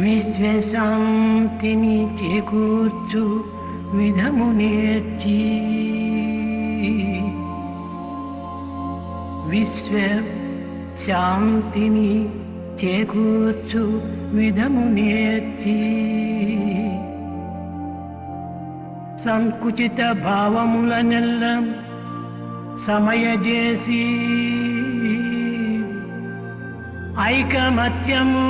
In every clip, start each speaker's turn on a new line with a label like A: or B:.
A: విశ్వశాంతిని చేకూర్చు విధము నేర్చి విశ్వ శాంతిని చేకూర్చు విధము నేర్చి సంకుచిత భావములనెల్ల సమయజేసి ఐకమత్యము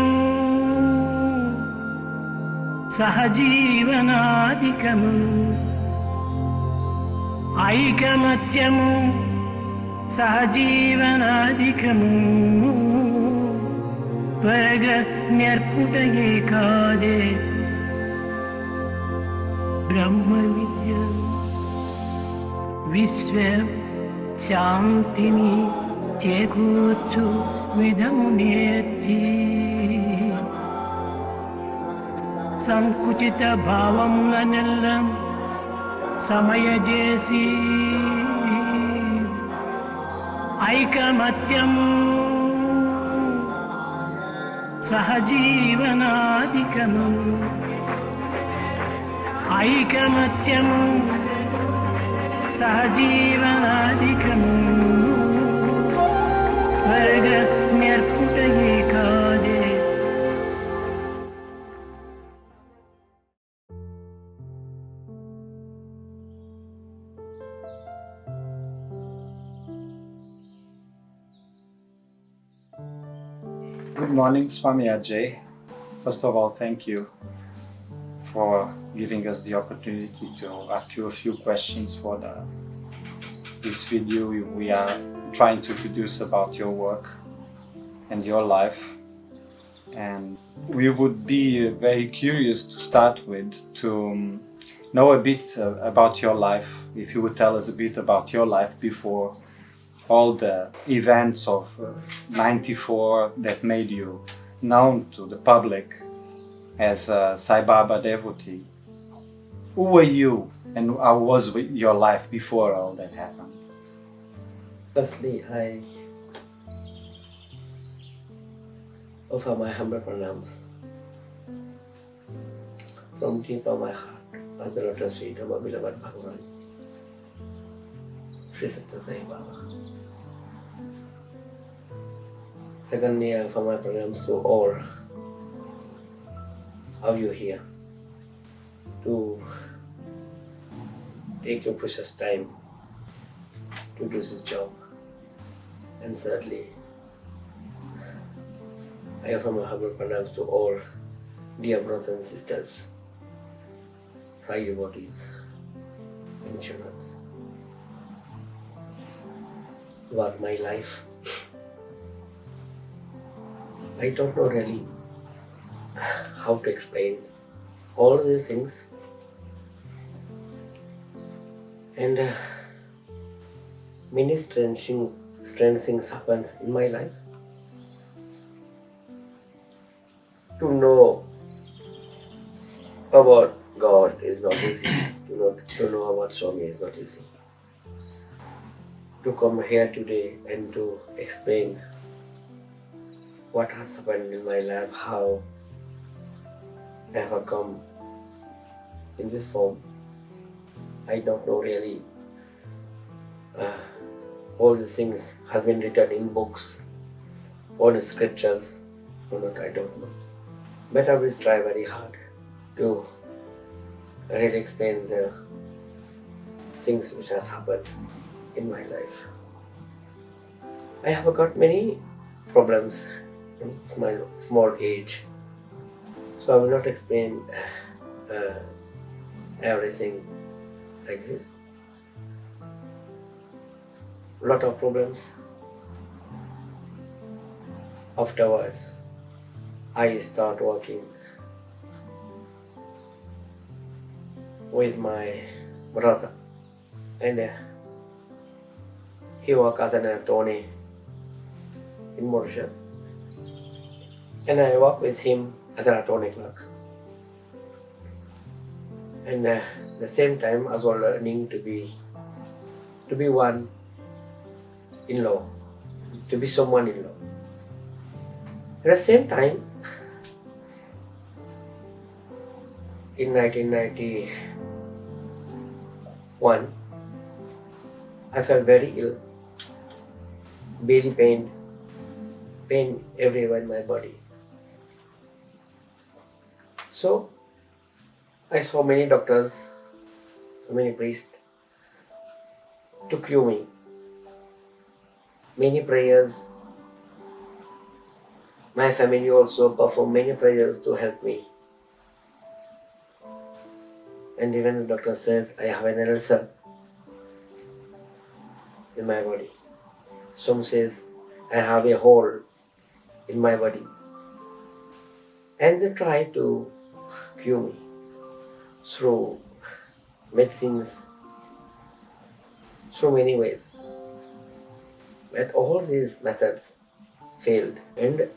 A: సహజీవనాధికము ఐకమత్యము సహజీవనాధికము త్వరగా నేర్పుటయే కాదే బ్రహ్మ విద్య విశ్వ శాంతిని చేకూర్చు విధము నేర్చి సంకుచిత భావములనెల్ల సమయజేసి ఐకమత్యము సహజీవనాధికము ఐకమత్యము సహజీవనాధికము త్వరగా నేర్పుటయే కాదే.
B: Good morning, Swami Ajay. First of all, thank you for giving us the opportunity to ask you a few questions for this video we are trying to produce about your work and your life. And we would be very curious to start with to know a bit about your life. If you would tell us a bit about your life before all the events of 94 that made you known to the public as a Sai Baba devotee. Who were you and how was your life before all that happened?
C: Firstly, I offer my humble pranams from deep of my heart as the lotus feet of my beloved Bhagavan, Shri Sathya Sai Baba. Secondly, I offer my pranams to all of you here to take your precious time to do this job. And thirdly, I offer my humble pranams to all dear brothers and sisters, Sai devotees and children. About my life, I don't know really how to explain all these things, and many strange things happens in my life. To know about God is not easy. To know about Swami is not easy. To come here today and to explain what has happened in my life, how I have come in this form, I don't know really. All these things has been written in books or in scriptures or not, I don't know. But I will try very hard to really explain the things which has happened in my life. I have got many problems in my small age, so I will not explain everything like this. Lot of problems. Afterwards, I start working with my brother, and he works as an attorney in Mauritius, and I work with him as an attorney clerk. And the same time as well learning to be one in law, to be someone in law. At the same time, in 1991, I felt very ill, belly pain everywhere in my body. So I saw many doctors, so many priests to cure me. Many prayers. My family also performed many prayers to help me. And even the doctor says I have an ulcer in my body. Some says I have a hole in my body. And they try to cure me through medicines, through many ways. But all these methods failed. And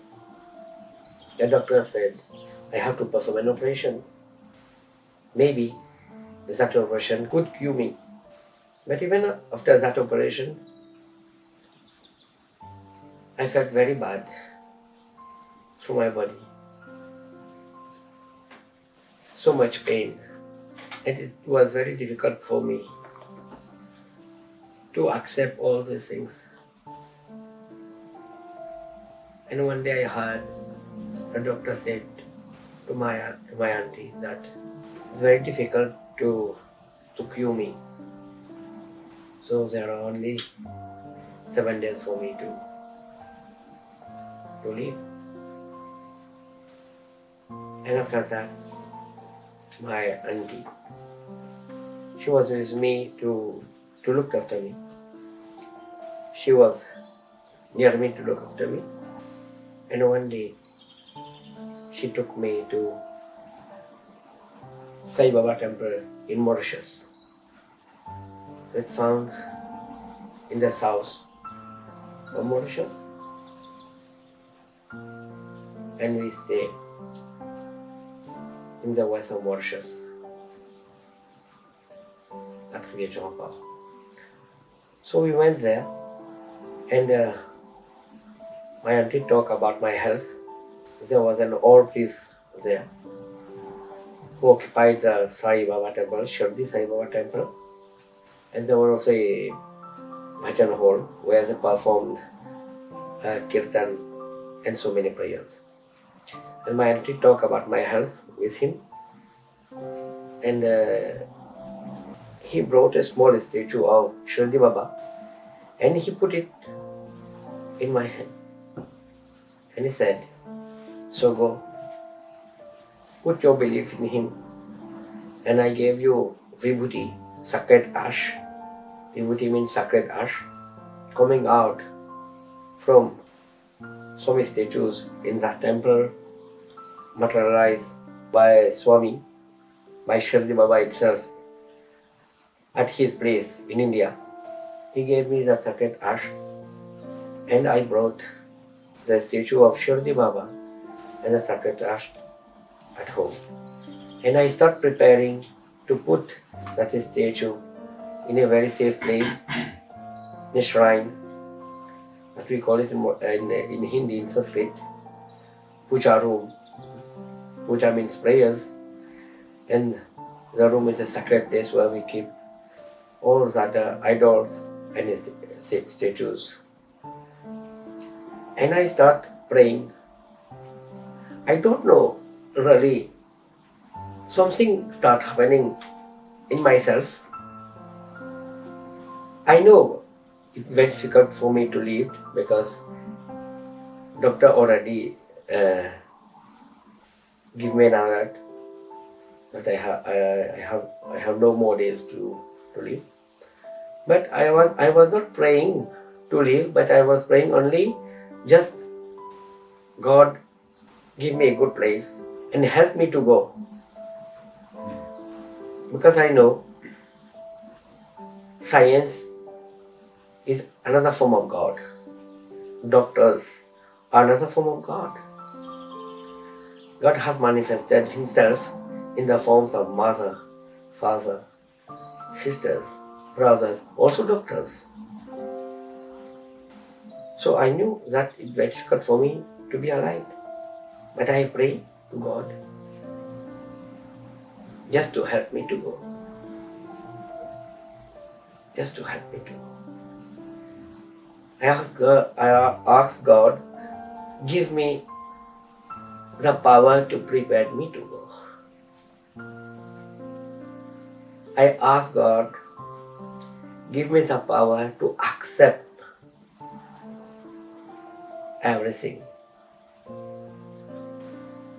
C: the doctor said, I have to perform an operation. Maybe that operation could cure me. But even after that operation, I felt very bad through my body. So much pain. And it was very difficult for me to accept all these things. And one day I heard the doctor said to my auntie that it's very difficult to cure me. So there are only 7 days for me to live. And after that, my auntie, she was with me to look after me. She was near me to look after me. And one day, she took me to Sai Baba temple in Mauritius. It's found in the south of Mauritius. And we stay in the west of Mauritius at Bhajan Hall. So we went there, and my auntie talked about my health. There was an old priest there who occupied the Sai Baba temple, Shirdi Sai Baba temple. And there was also a Bhajan Hall where they performed kirtan and so many prayers. And my auntie talked about my health with him. And he brought a small statue of Shirdi Baba and he put it in my hand. And he said, so go, put your belief in him. And I gave you vibhuti, sacred ash. Vibhuti means sacred ash, coming out from so many statues in that temple, materialized by Swami, by Shirdi Baba itself, at his place in India. He gave me that sacred ash, and I brought the statue of Shirdi Baba and the sacred ash at home. And I start preparing to put that statue in a very safe place, in a shrine, that we call it in Hindi, in Sanskrit, puja room. Puja means prayers, and the room is a sacred place where we keep all that idols and statues. And I start praying. I don't know really, something start happening in myself. I know it's very difficult for me to live because doctor already give me an alert that I have no more days to live. But I was not praying to live, but I was praying only just God give me a good place and help me to go. Because I know science is another form of God. Doctors are another form of God. God has manifested himself in the forms of mother, father, sisters, brothers, also doctors. So I knew that it was difficult for me to be alive. But I prayed to God. just to help me to go. Just to help me to go. I ask God, give me the power to prepare me to go. I ask God, give me the power to accept everything.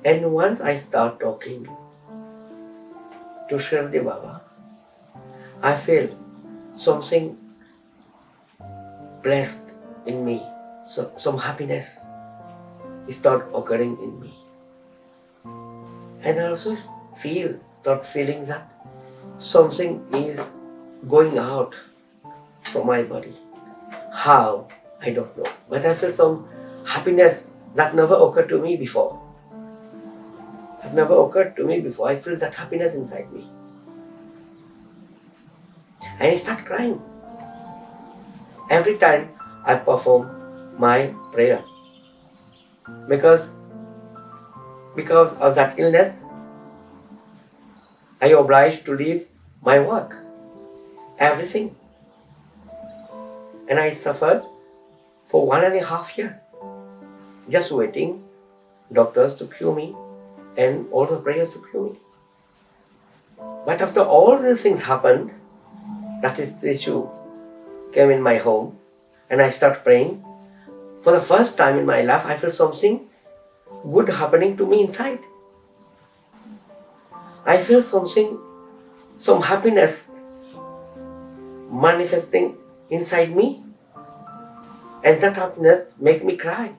C: And once I start talking to Shirdi Baba, I feel something blessed in me, some happiness start occurring in me. And I also start feeling that something is going out from my body. How? I don't know. But I feel some happiness that never occurred to me before. That never occurred to me before. I feel that happiness inside me. And I start crying. Every time I perform my prayer. Because of that illness, I obliged to leave my work, everything. And I suffered for 1.5 years, just waiting doctors to cure me and all the prayers to cure me. But after all these things happened, that is the issue came in my home, and I start praying. For the first time in my life, I feel something good happening to me inside. I feel some happiness manifesting inside me, and that happiness make me cry.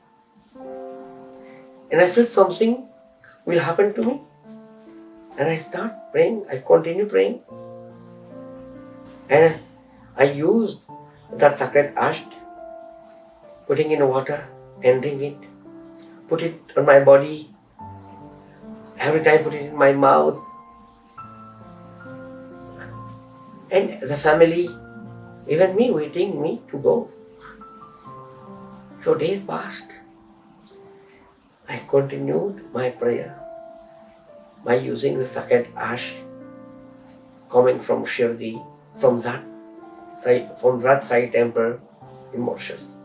C: And I feel something will happen to me, and I start praying. I continue praying, and I used that sacred Este, putting in water and drink it, put it on my body, every time put it in my mouth. And the family, even me, waiting me to go. So days passed. I continued my prayer by using the sacred Este coming from Shirdi, from that Sai temple in Mauritius.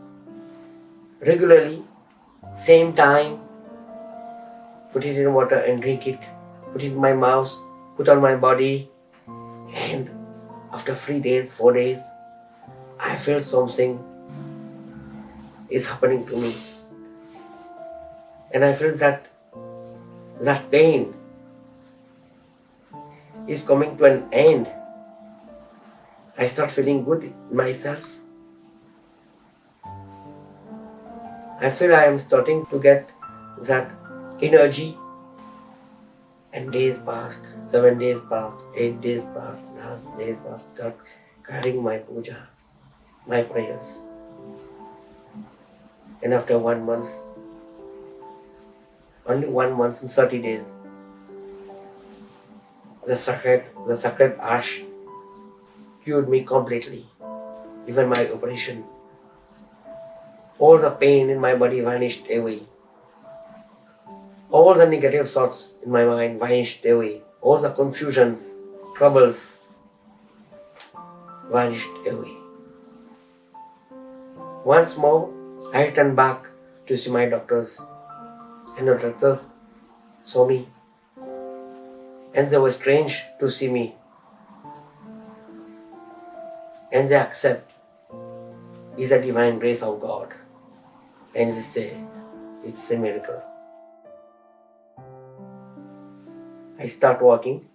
C: Regularly, same time, put it in water and drink it, put it in my mouth, put on my body, and after 3 days, 4 days, I feel something is happening to me. And I feel that pain is coming to an end. I start feeling good in myself. I feel I am starting to get that energy. And days passed, 7 days passed, 8 days passed, last days passed, start carrying my puja, my prayers. And after 1 month, only 1 month and 30 days, the sacred Este cured me completely, even my operation. All the pain in my body vanished away. All the negative thoughts in my mind vanished away. All the confusions, troubles vanished away. Once more, I returned back to see my doctors. And the doctors saw me. And they were strange to see me. And they accept it's a divine grace of God. And they say it's a miracle. I started working.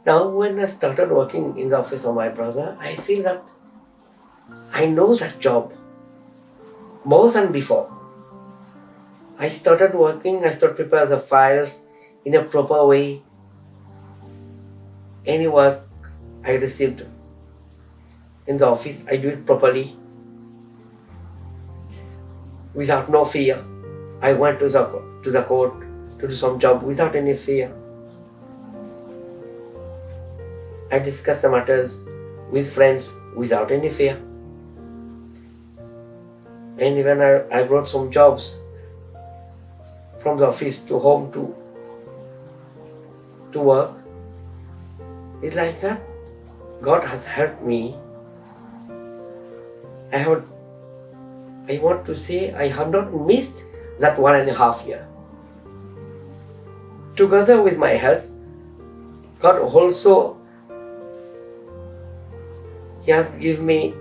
C: Now when I started working in the office of my brother, I feel that I know that job more than before. I started working, I started preparing the files in a proper way. Any work I received in the office, I do it properly. Without no fear. I went to the court to do some job without any fear. I discussed the matters with friends without any fear. And even I brought some jobs from the office to home too. to work. It's like that. God has helped me. I want to say I have not missed that 1.5 years. Together with my health, God also, He has given me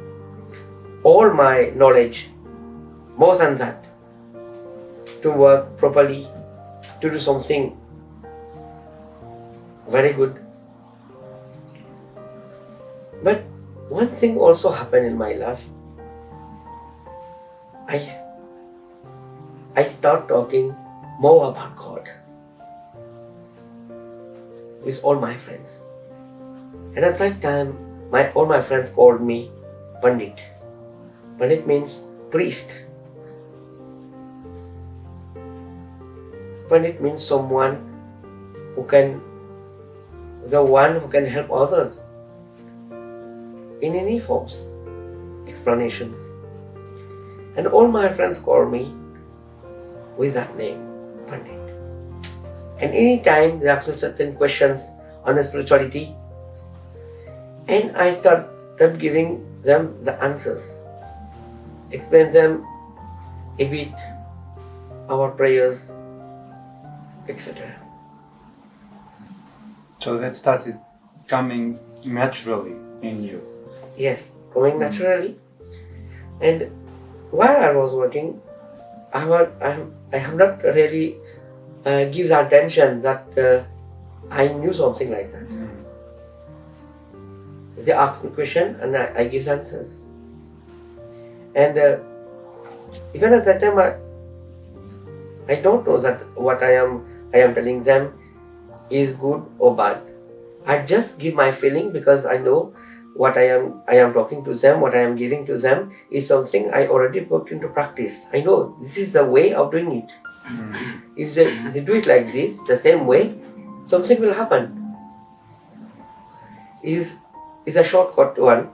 C: all my knowledge, more than that, to work properly, to do something very good. But one thing also happened in my life. I start talking more about God with all my friends. And at that time, all my friends called me Pandit. Pandit means priest. Pandit means someone who can help others in any forms, explanations. And all my friends call me with that name, Pandit. And any time they ask me certain questions on spirituality, and I started giving them the answers, explain them a bit, our prayers, etc.
B: So that started coming naturally in you.
C: Yes, coming naturally. And while I was working, I have not really give the attention that I knew something like that. They ask me question and I give answers. And even at that time, I don't know that what I am telling them is good or bad. I just give my feeling because I know what I am talking to them, what I am giving to them is something I already put into practice. I know this is the way of doing it. If they do it like this, the same way, something will happen. Is a shortcut one.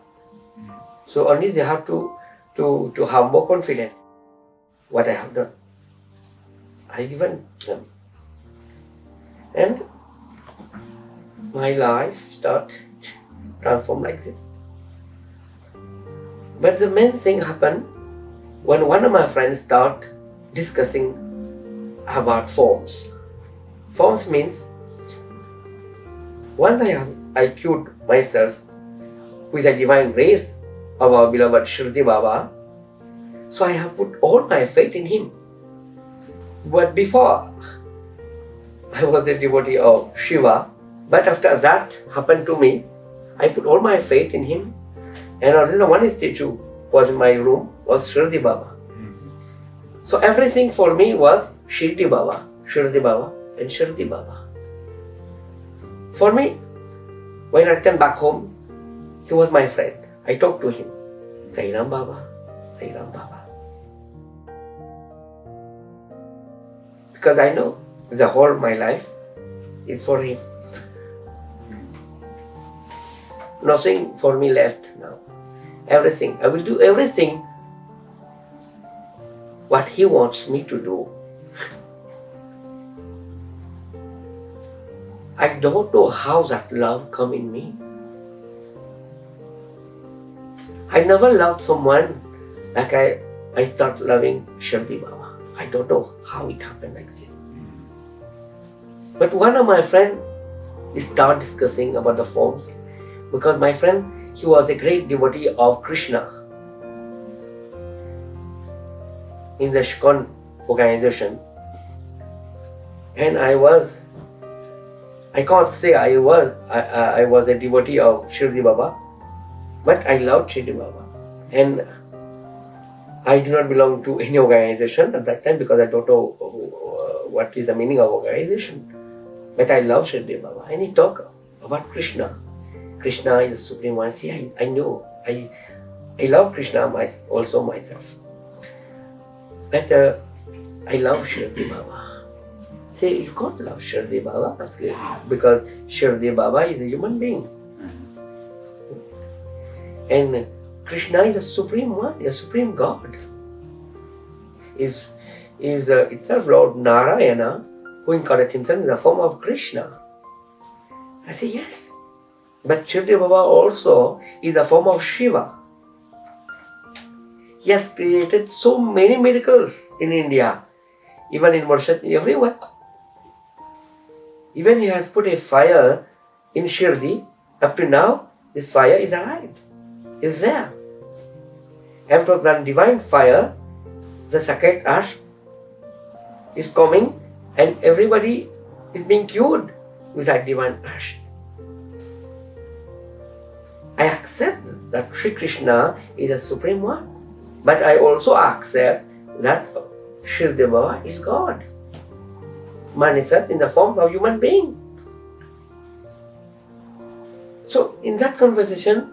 C: So only they have to have more confidence. What I have done, I given them, and my life start transform like this. But the main thing happened when one of my friends start discussing about forms. Forms means once I cured myself with the divine grace of our beloved Shirdi Baba, so I have put all my faith in him. But before, I was a devotee of Shiva, but after that happened to me, I put all my faith in him, and the one statue was in my room, was Shirdi Baba. So everything for me was Shirdi Baba, and Shirdi Baba. For me, when I returned back home, he was my friend. I talked to him, Sai Baba, Sai Baba. Because I know the whole my life is for him. Nothing for me left now. Everything. I will do everything what he wants me to do. I don't know how that love come in me. I never loved someone like I start loving Shirdi Baba. I don't know how it happened like this. But one of my friends started discussing about the forms, because my friend, he was a great devotee of Krishna in the ISKCON organization. And I can't say I was a devotee of Shirdi Baba, but I loved Shirdi Baba. And I do not belong to any organization at that time because I don't know what is the meaning of organization. But I love Shirdi Baba. And he talked about Krishna. Krishna is the Supreme One. See, I know. I love Krishna also myself. But I love Shirdi Baba. Say, you can't love Shirdi Baba because Shirdi Baba is a human being. And Krishna is the Supreme One, the Supreme God. Is itself Lord Narayana, who incarnated himself in the form of Krishna. I say, yes. But Shirdi Baba also is a form of Shiva. He has created so many miracles in India, even in Mauritius, everywhere. Even he has put a fire in Shirdi. Up to now, this fire is alive, is there. And from that divine fire, the sacred ash is coming and everybody is being cured with that divine ash. I accept that Sri Krishna is the Supreme One, but I also accept that Shirdi Baba is God, manifest in the forms of human being. So in that conversation,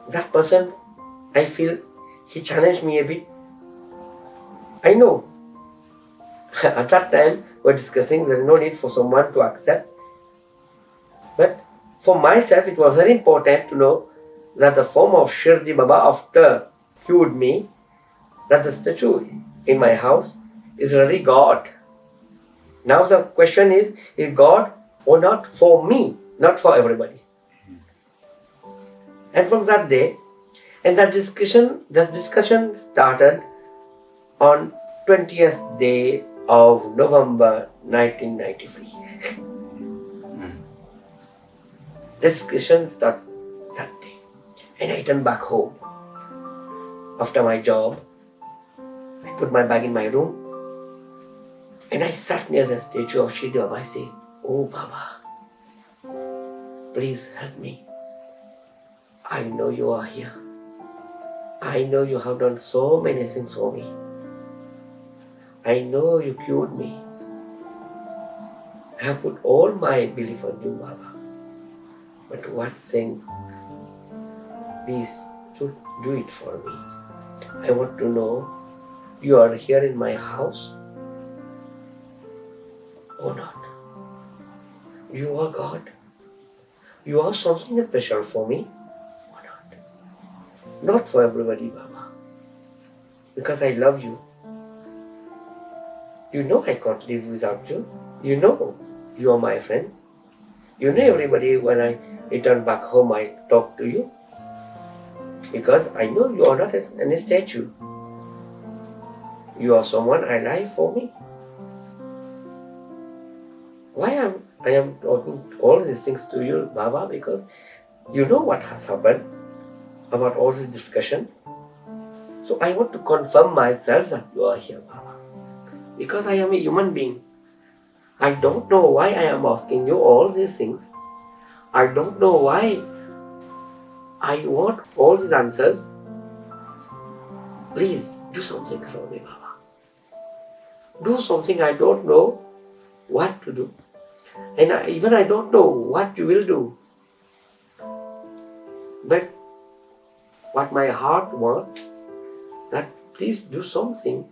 C: that person, I feel he challenged me a bit. I know at that time we were discussing there is no need for someone to accept, but for myself it was very important to know that the form of Shirdi Baba after cured me, that the statue in my house is really God. Now the question is God or not for me, not for everybody. And from that day, and that discussion started on 20th day of November 1993. The discussion started that day. And I returned back home. After my job, I put my bag in my room and I sat near the statue of Shirdi Baba. I say, "Oh Baba, please help me. I know you are here. I know you have done so many things for me. I know you cured me. I have put all my belief on you, Baba. But one thing, please do it for me. I want to know you are here in my house or not. You are God. You are something special for me or not. Not for everybody, Baba. Because I love you. You know I can't live without you. You know you are my friend. You know everybody when I return back home I talk to you. Because I know you are not any statue. You are someone I like for me. Why I am talking all these things to you, Baba? Because you know what has happened about all these discussions. So I want to confirm myself that you are here, Baba. Because I am a human being. I don't know why I am asking you all these things. I don't know why I want all these answers. Please do something for me, Baba. Do something. I don't know what to do. And even I don't know what you will do. But what my heart wants, that please do something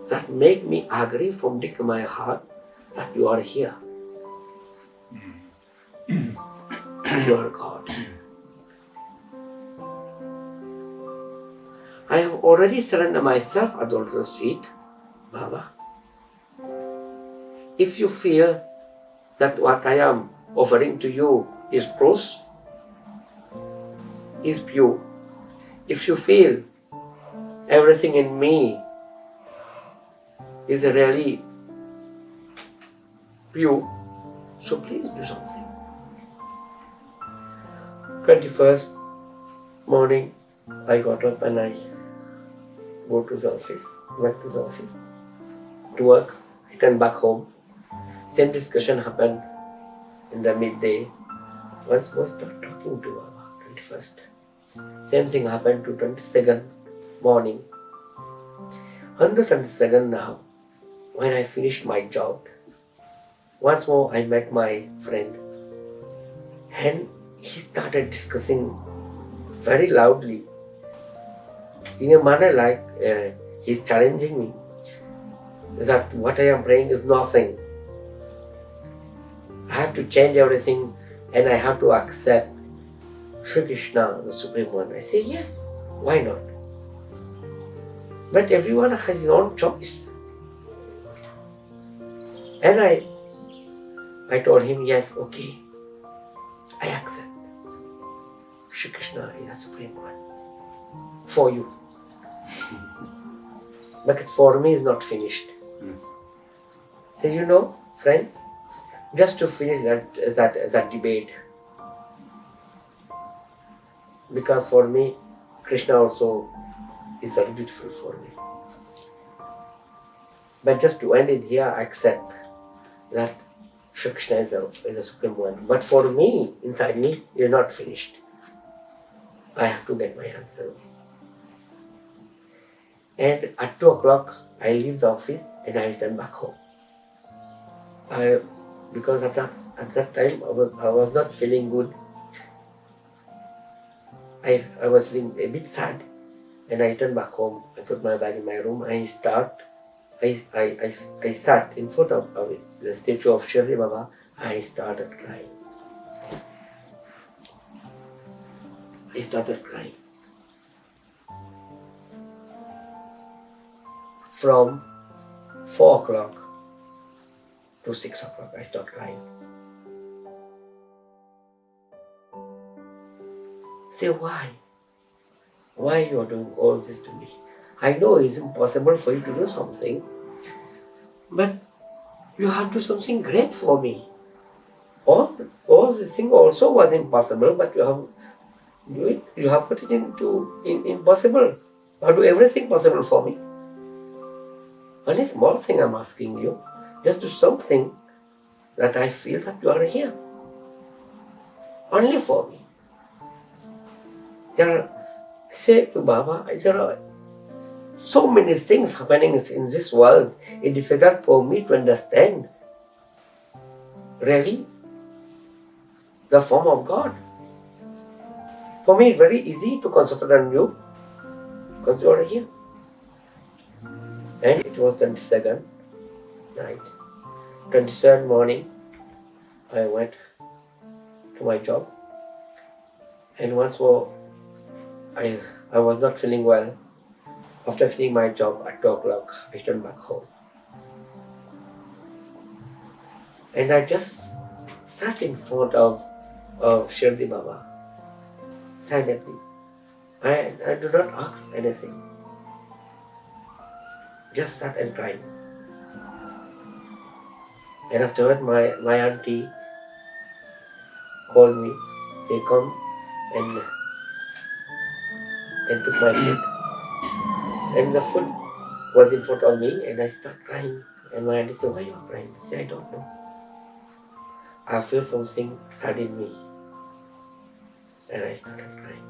C: that make me agree from deep my heart that you are here. You are God. I have already surrendered myself at the altar's feet, Baba. If you feel that what I am offering to you is gross, is pure, if you feel everything in me is really pure, so please do something. 21st morning, I got up and I went to the office to work, returned back home. Same discussion happened in the midday. Once was talking to Baba, 21st. Same thing happened to 22nd morning. On the 22nd now, when I finished my job, once more I met my friend and he started discussing very loudly in a manner like he's challenging me that what I am praying is nothing. I have to change everything and I have to accept Sri Krishna, the Supreme One. I say yes, why not? But everyone has his own choice. And I told him, yes, okay, I accept. Shri Krishna is the Supreme One. For you. But for me is not finished. So you know, friend, just to finish that debate, because for me, Krishna also is very beautiful for me. But just to end it here, I accept that Shri Krishna is the Supreme One. But for me, inside me, it is not finished. I have to get my answers. And at 2 o'clock, I leave the office and I return back home. Because at that time, I was not feeling good. I was feeling a bit sad. And I returned back home. I put my bag in my room. I sat in front of the statue of Shirdi Baba. I started crying. From 4 o'clock to 6 o'clock, I started crying. Say, why? Why you are doing all this to me? I know it's impossible for you to do something, but you have to do something great for me. All this thing also was impossible, but you have do it. You have put it into impossible. You have to do everything possible for me. Only small thing I'm asking you, just do something that I feel that you are here. Only for me. Say to Baba, there are so many things happening in this world. It's difficult for me to understand. Really, the form of God. For me, it's very easy to concentrate on you because you are here. And it was 22nd night. 23rd morning, I went to my job. And once more, I was not feeling well. After finishing my job at 2 o'clock, I returned back home. And I just sat in front of Shirdi Baba, silently. I do not ask anything. Just sat and cried. And afterward, my auntie called me. They come and took my food. And the food was in front of me, and I started crying. And my auntie said, why are you crying? I said, I don't know. I feel something sad in me. And I started crying.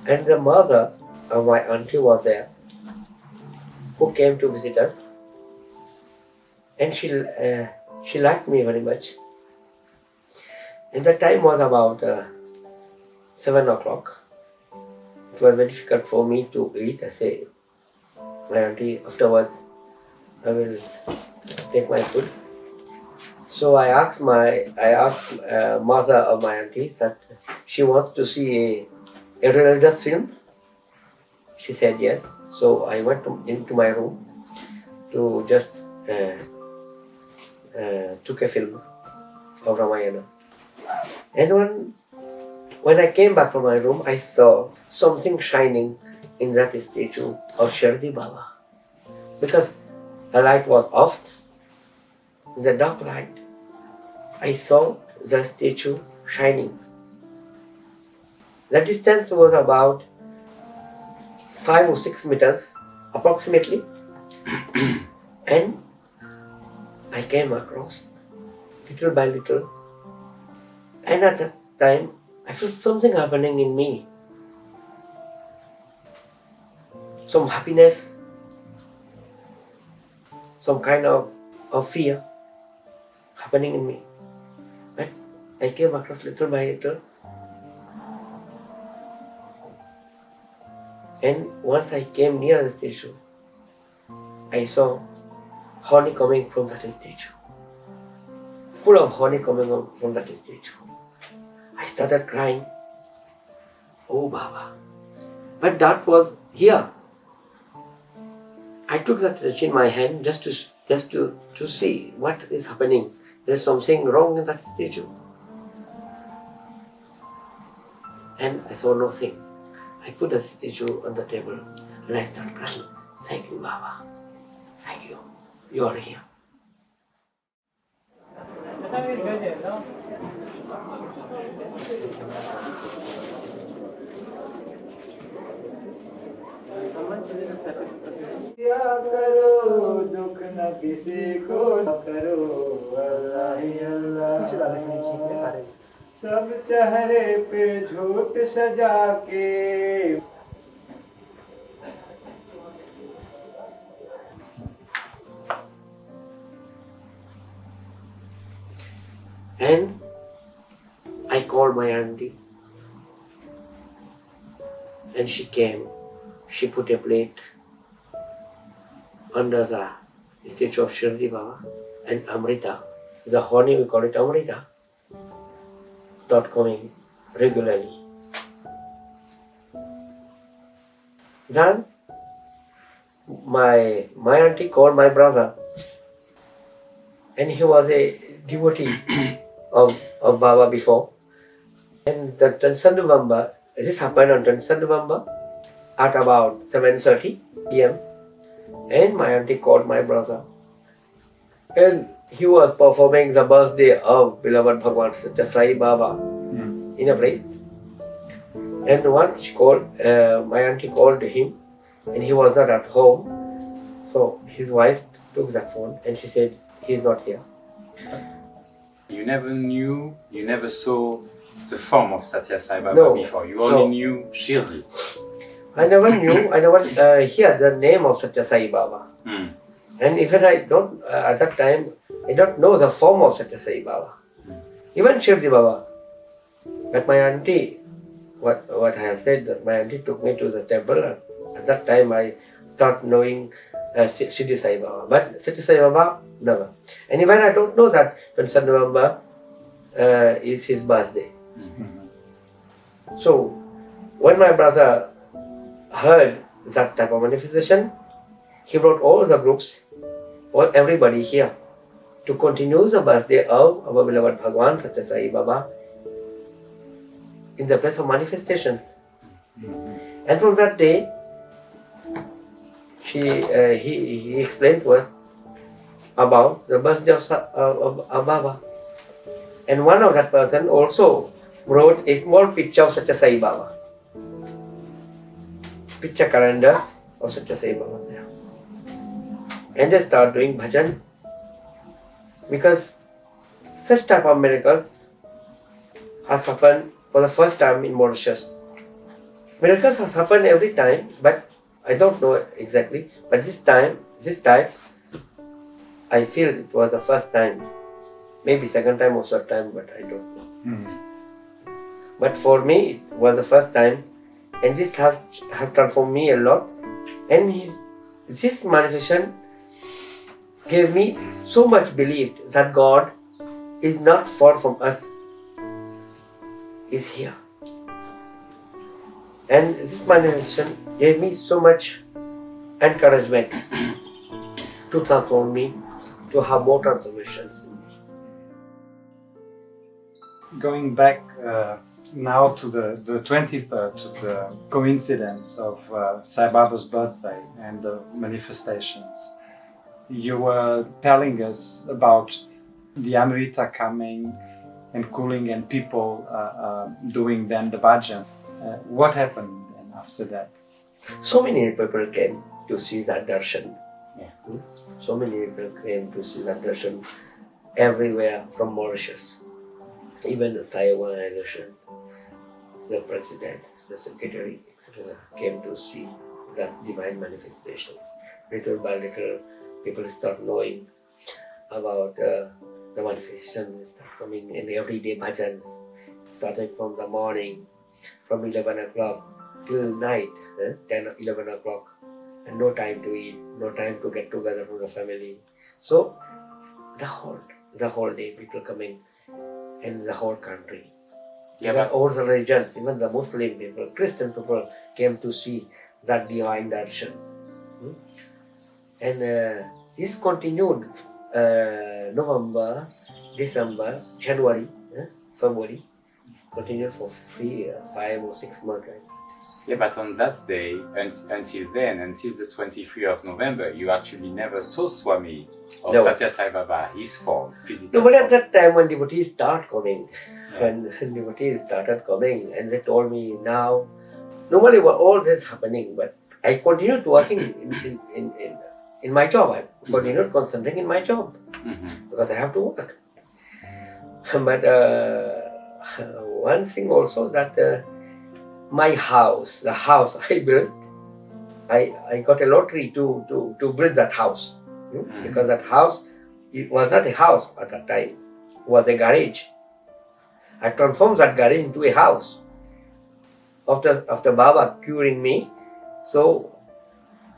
C: And the mother of my auntie was there, who came to visit us. And she liked me very much. And the time was about 7 o'clock. It was very difficult for me to eat. I say, my auntie, afterwards, I will take my food. So I asked mother of my auntie that she wants to see a religious film. She said yes. So I went into my room to just took a film of Ramayana. And when I came back from my room, I saw something shining in that statue of Shirdi Baba. Because the light was off, in the dark light, I saw the statue shining. The distance was about 5 or 6 meters, approximately. And I came across, little by little. And at that time, I felt something happening in me. Some happiness, some kind of fear happening in me. But I came across little by little. And once I came near the statue, I saw honey coming from that statue. Full of honey coming from that statue. I started crying. Oh Baba. But that was here. I took that statue in my hand just to see what is happening. There's something wrong in that statue. And I saw nothing. I put the statue on the table and I started crying. Thank you, Baba. Thank you. You are here.
D: सब चेहरे पे झूठ सजा के
C: And I called my auntie and she came. She put a plate under the statue of Shirdi Baba and Amrita, the honey we call it Amrita, start coming regularly. Then my auntie called my brother and he was a devotee of Baba before. And the 10th November, this happened on 10th November at about 7:30 p.m. And my auntie called my brother. And he was performing the birthday of beloved Bhagwan Sathya Sai Baba in a place. And once she called, my auntie called him and he was not at home. So his wife took the phone and she said, he's not here.
B: You never knew, you never saw the form of Sathya Sai Baba
C: No.
B: before. You only knew Shirdi.
C: I never knew, I never heard the name of Sathya Sai Baba. And even I don't, at that time, I don't know the form of Sathya Sai Baba. Even Shirdi Baba. But my auntie, what I have said, that my auntie took me to the temple. At that time, I start knowing Shirdi Sai Baba. But Sathya Sai Baba, never. And even I don't know that 20th November is his birthday. So, when my brother heard that type of manifestation, he brought all the groups, everybody here, to continue the birthday of our beloved Bhagwan Sathya Sai Baba in the place of manifestations. And from that day, he explained to us about the birthday of Baba. And one of that person also wrote a small picture of Sathya Sai Baba. Picture calendar of Sathya Sai Baba there. And they start doing bhajan because such type of miracles has happened for the first time in Mauritius. Miracles has happened every time, but I don't know exactly. But this time, I feel it was the first time. Maybe second time or third time, but I don't know. But for me, it was the first time, and this has transformed me a lot. And this manifestation gave me so much belief that God is not far from us, is here. And this manifestation gave me so much encouragement to transform me, to have more transformations in me.
B: Going back now to the 23rd, to the coincidence of Sai Baba's birthday and the manifestations, you were telling us about the Amrita coming and cooling and people doing then the bhajan. What happened then after that?
C: So many people came to see that darshan.
B: Yeah.
C: So many people came to see that darshan everywhere from Mauritius. Even the Sai organization, the president, the secretary, etc. came to see the divine manifestations. Little by little, people start knowing about the manifestations, start coming in everyday bhajans, starting from the morning, from 11 o'clock till night, 10 or 11 o'clock, and no time to eat, no time to get together with the family. So the whole day people coming in the whole country. Even all the religions, even the Muslim people, Christian people came to see that divine darshan. And this continued November, December, January, February. It's continued for 5 or 6 months like that.
E: Yeah, but on that day, until then, until the 23rd of November, you actually never saw Swami or
C: No.
E: Sathya Sai Baba, his form, physical
C: No, but at
E: form.
C: that time when devotees start coming,
E: Yeah.
C: when devotees started coming and they told me now, normally all this happening, but I continued working in my job. I continued concentrating in my job because I have to work. But one thing also that my house, the house I built, I got a lottery to build that house. Because that house, it was not a house at that time, it was a garage. I transformed that garage into a house. After Baba curing me, so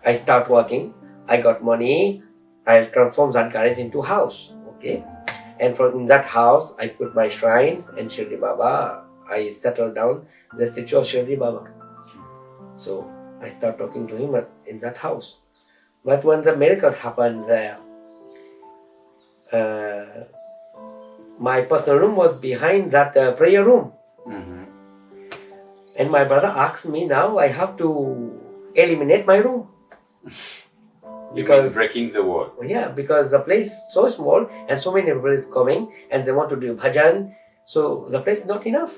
C: I start working, I got money, I transformed that garage into house, okay? And in that house, I put my shrines and Shirdi Baba, I settled down the statue of Shirdi Baba. So I start talking to him in that house. But when the miracles happened there, my personal room was behind that prayer room. And my brother asked me now, I have to eliminate my room.
E: Because breaking the wall.
C: Yeah, because the place is so small and so many people is coming and they want to do bhajan. So the place is not enough.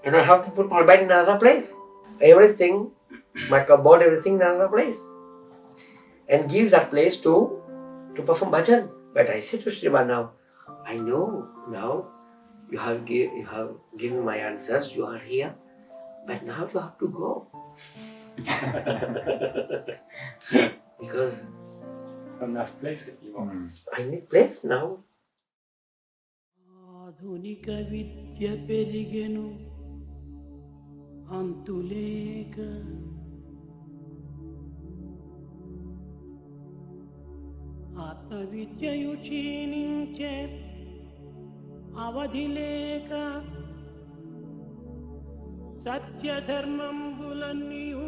C: And I have to put my bed in another place. Everything, my cupboard, everything in another place. And give that place to perform bhajan. But I said to Shri Baba now, I know now you have given my answers, you are here, but now you have to go. Because
E: Enough place anymore.
C: I need place now.
A: ఆధునిక విద్య పెరిగెను అంతులేక ఆత్మ విద్యయు క్షీణించే అవధి లేక సత్య ధర్మంబులన్నీయు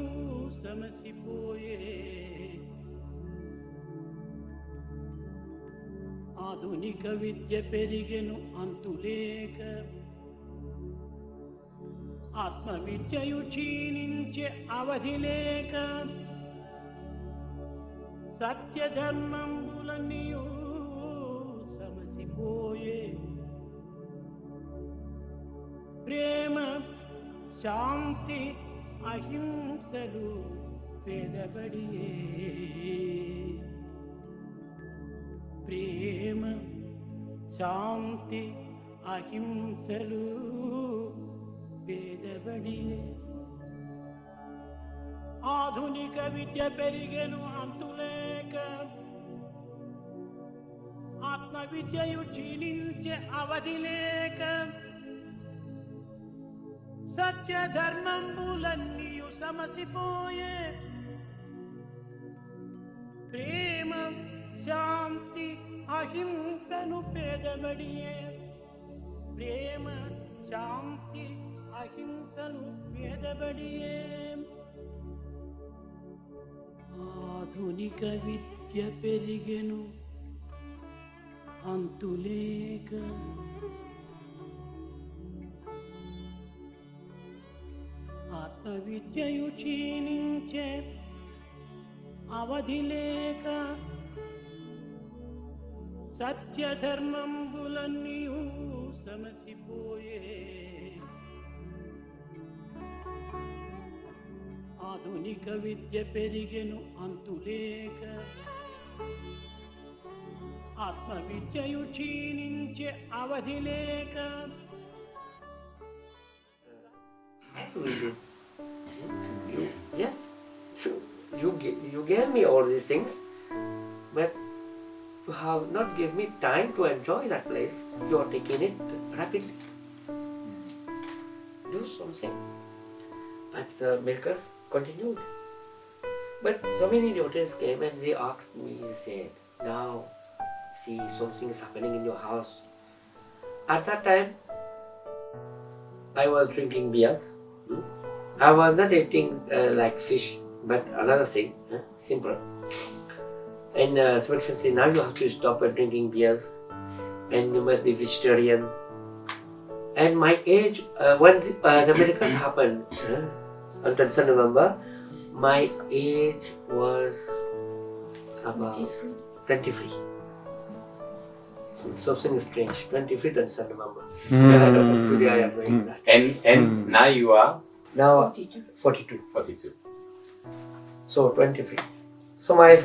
A: సమసిపోయే ఆధునిక విద్య పెరిగెను అంతులేక ఆత్మ విద్యయు క్షీణించే అవధి లేక సత్య ధర్మంబులన్నీయు సమసిపోయే ప్రేమ శాంతి అహింసలు పేదబడియే ప్రేమ శాంతి అహింసలు పేదబడియే ఆధునిక విద్య పెరిగెను అంతులేక ఆత్మ విద్యయు క్షీణించే అవధి లేక సత్య ధర్మంబులన్నీయు సమసిపోయే ప్రేమ శాంతి అహింసను పేదబడియే ప్రేమ శాంతి అహింసను పేదబడియే ఆధునిక విద్య పెరిగెను అంతులేక ఆత్మ విద్యయు క్షీణించే అవధి లేక సత్య ధర్మంబులన్నీయు సమసిపోయే ఆధునిక విద్య పెరిగెను అంతులేక ఆత్మ విద్యయు క్షీణించే అవధి లేక
C: Yes, you gave me all these things, but you have not given me time to enjoy that place. You are taking it rapidly. Do something. But the miracles continued. But so many devotees came and they asked me, they said, now see, something is happening in your house. At that time, I was drinking beers. I was not eating like fish, but another thing, simple. And somebody said, now you have to stop drinking beers and you must be vegetarian. And my age, when the miracles happened on 20th November, my age was about 23. So something strange. 23, 27 November. I don't know. Today I am doing that.
E: And now you are
C: Now 42.
E: 42.
C: So 23. So my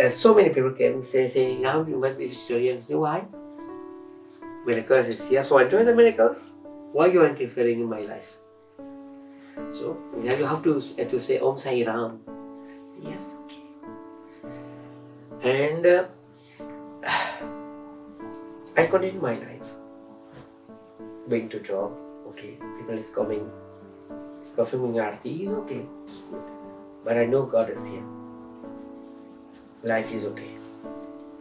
C: so many people came saying, now you must be vegetarian. Say why? Miracles is here. So enjoy the miracles. Why you are interfering in my life? So now you have to say Om Sai Ram. Yes, okay. And I continue my life. Going to job, okay. People is coming. It's performing Aarti is okay. It's good. But I know God is here. Life is okay.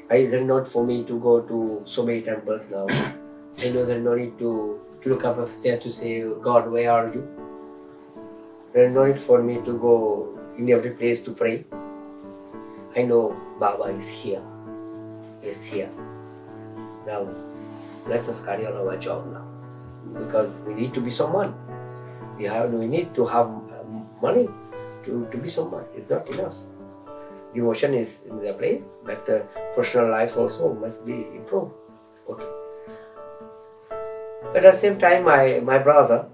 C: There is not for me to go to so many temples now. I know there is no need to look up upstairs to say, God, where are you? There is no need for me to go in every place to pray. I know Baba is here. Is here. Now, let us carry on our job now. Because we need to be someone. We need to have money to be someone. It's not enough. Devotion is in their place, but personal life also must be improved. Okay. But at the same time, my brother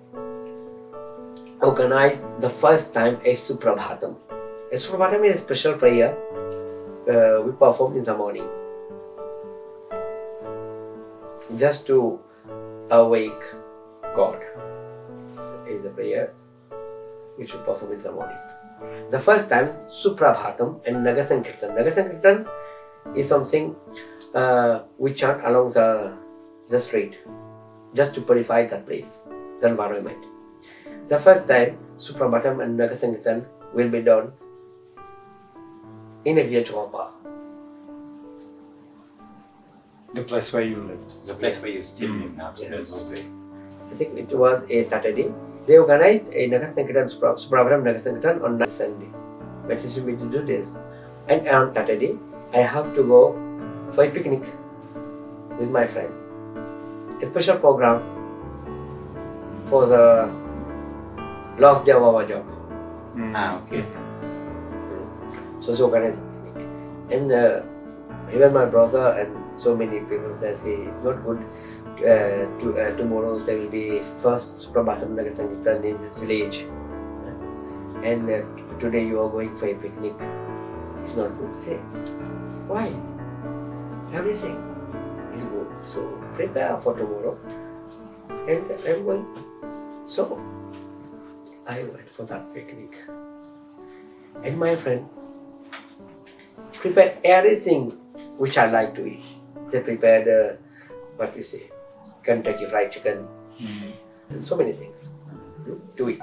C: organized the first time a Suprabhatam. A Suprabhatam is a special prayer we perform in the morning, just to awake God. It is a prayer which we perform in the morning. The first time, Suprabhatam and Nagasankirtan. Nagasankirtan is something we chant along the street, just to purify that place, the environment. The first time, Suprabhatam and Nagasankirtan will be done in a village hall.
B: The place where you lived.
E: The place where you still live now,
C: Yes.
E: that's those days.
C: I think it was a Saturday. They organized a Nagasankirtan, Suprabhatam Nagasankirtan on Sunday. But it should be to do this. And on Saturday, I have to go for a picnic with my friend. A special program for the last day of our job.
E: Ah, okay.
C: So it's organized a picnic. And even my brother and so many people say it's not good. Tomorrow there will be first Suprabhatam Nagasankirtan in this village, and today you are going for a picnic. It's not good. Say, why? Everything is good. So prepare for tomorrow, and I'm going. So I went for that picnic, and my friend prepared everything which I like to eat. They prepared what we say, Kentucky Fried Chicken, and so many things to eat.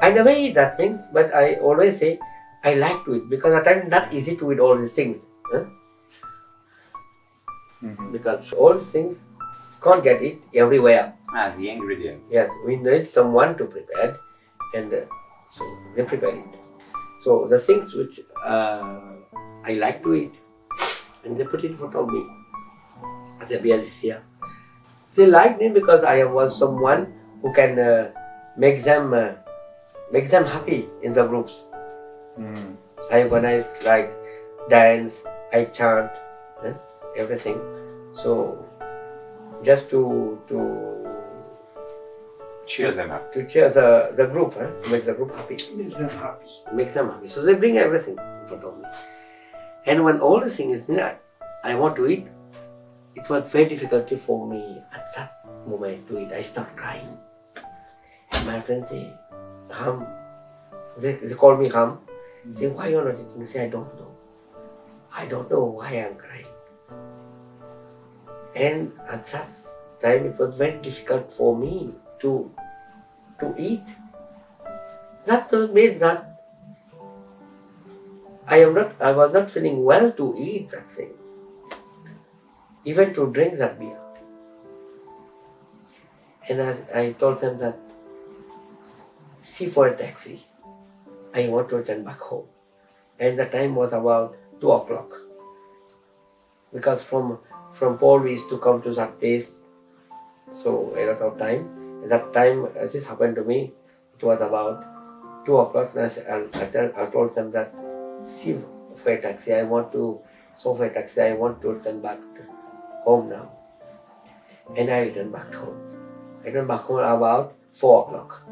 C: I never eat that things, but I always say I like to eat because at times not easy to eat all these things. Because all these things can't get it everywhere.
E: Ah, the ingredients.
C: Yes, we need someone to prepare, and so they prepare it. So the things which I like to eat, and they put it in front of me. I said, "Beer is here." They liked me because I was someone who can make them happy in the groups. I organize like dance, I chant, everything. So just to
E: Cheer them up.
C: to cheer the group, to make the group happy. Make them happy. So they bring everything in front of me. And when all the thing is there, I want to eat. It was very difficult for me at that moment to eat. I start crying. And my friends say, Ham. They call me Ham. Say, why you're not eating? Say, I don't know. I don't know why I'm crying. And at that time, it was very difficult for me to eat. That means that I was not feeling well to eat that things. Even to drink that beer. And as I told them that, see for a taxi. I want to return back home. And the time was about 2 o'clock. Because from Port we used to come to that place, so a lot of time. At that time, as this happened to me, it was about 2 o'clock, and I told them that, see for a taxi, I want to return back home now. And I returned back home. I returned back home about 4 o'clock.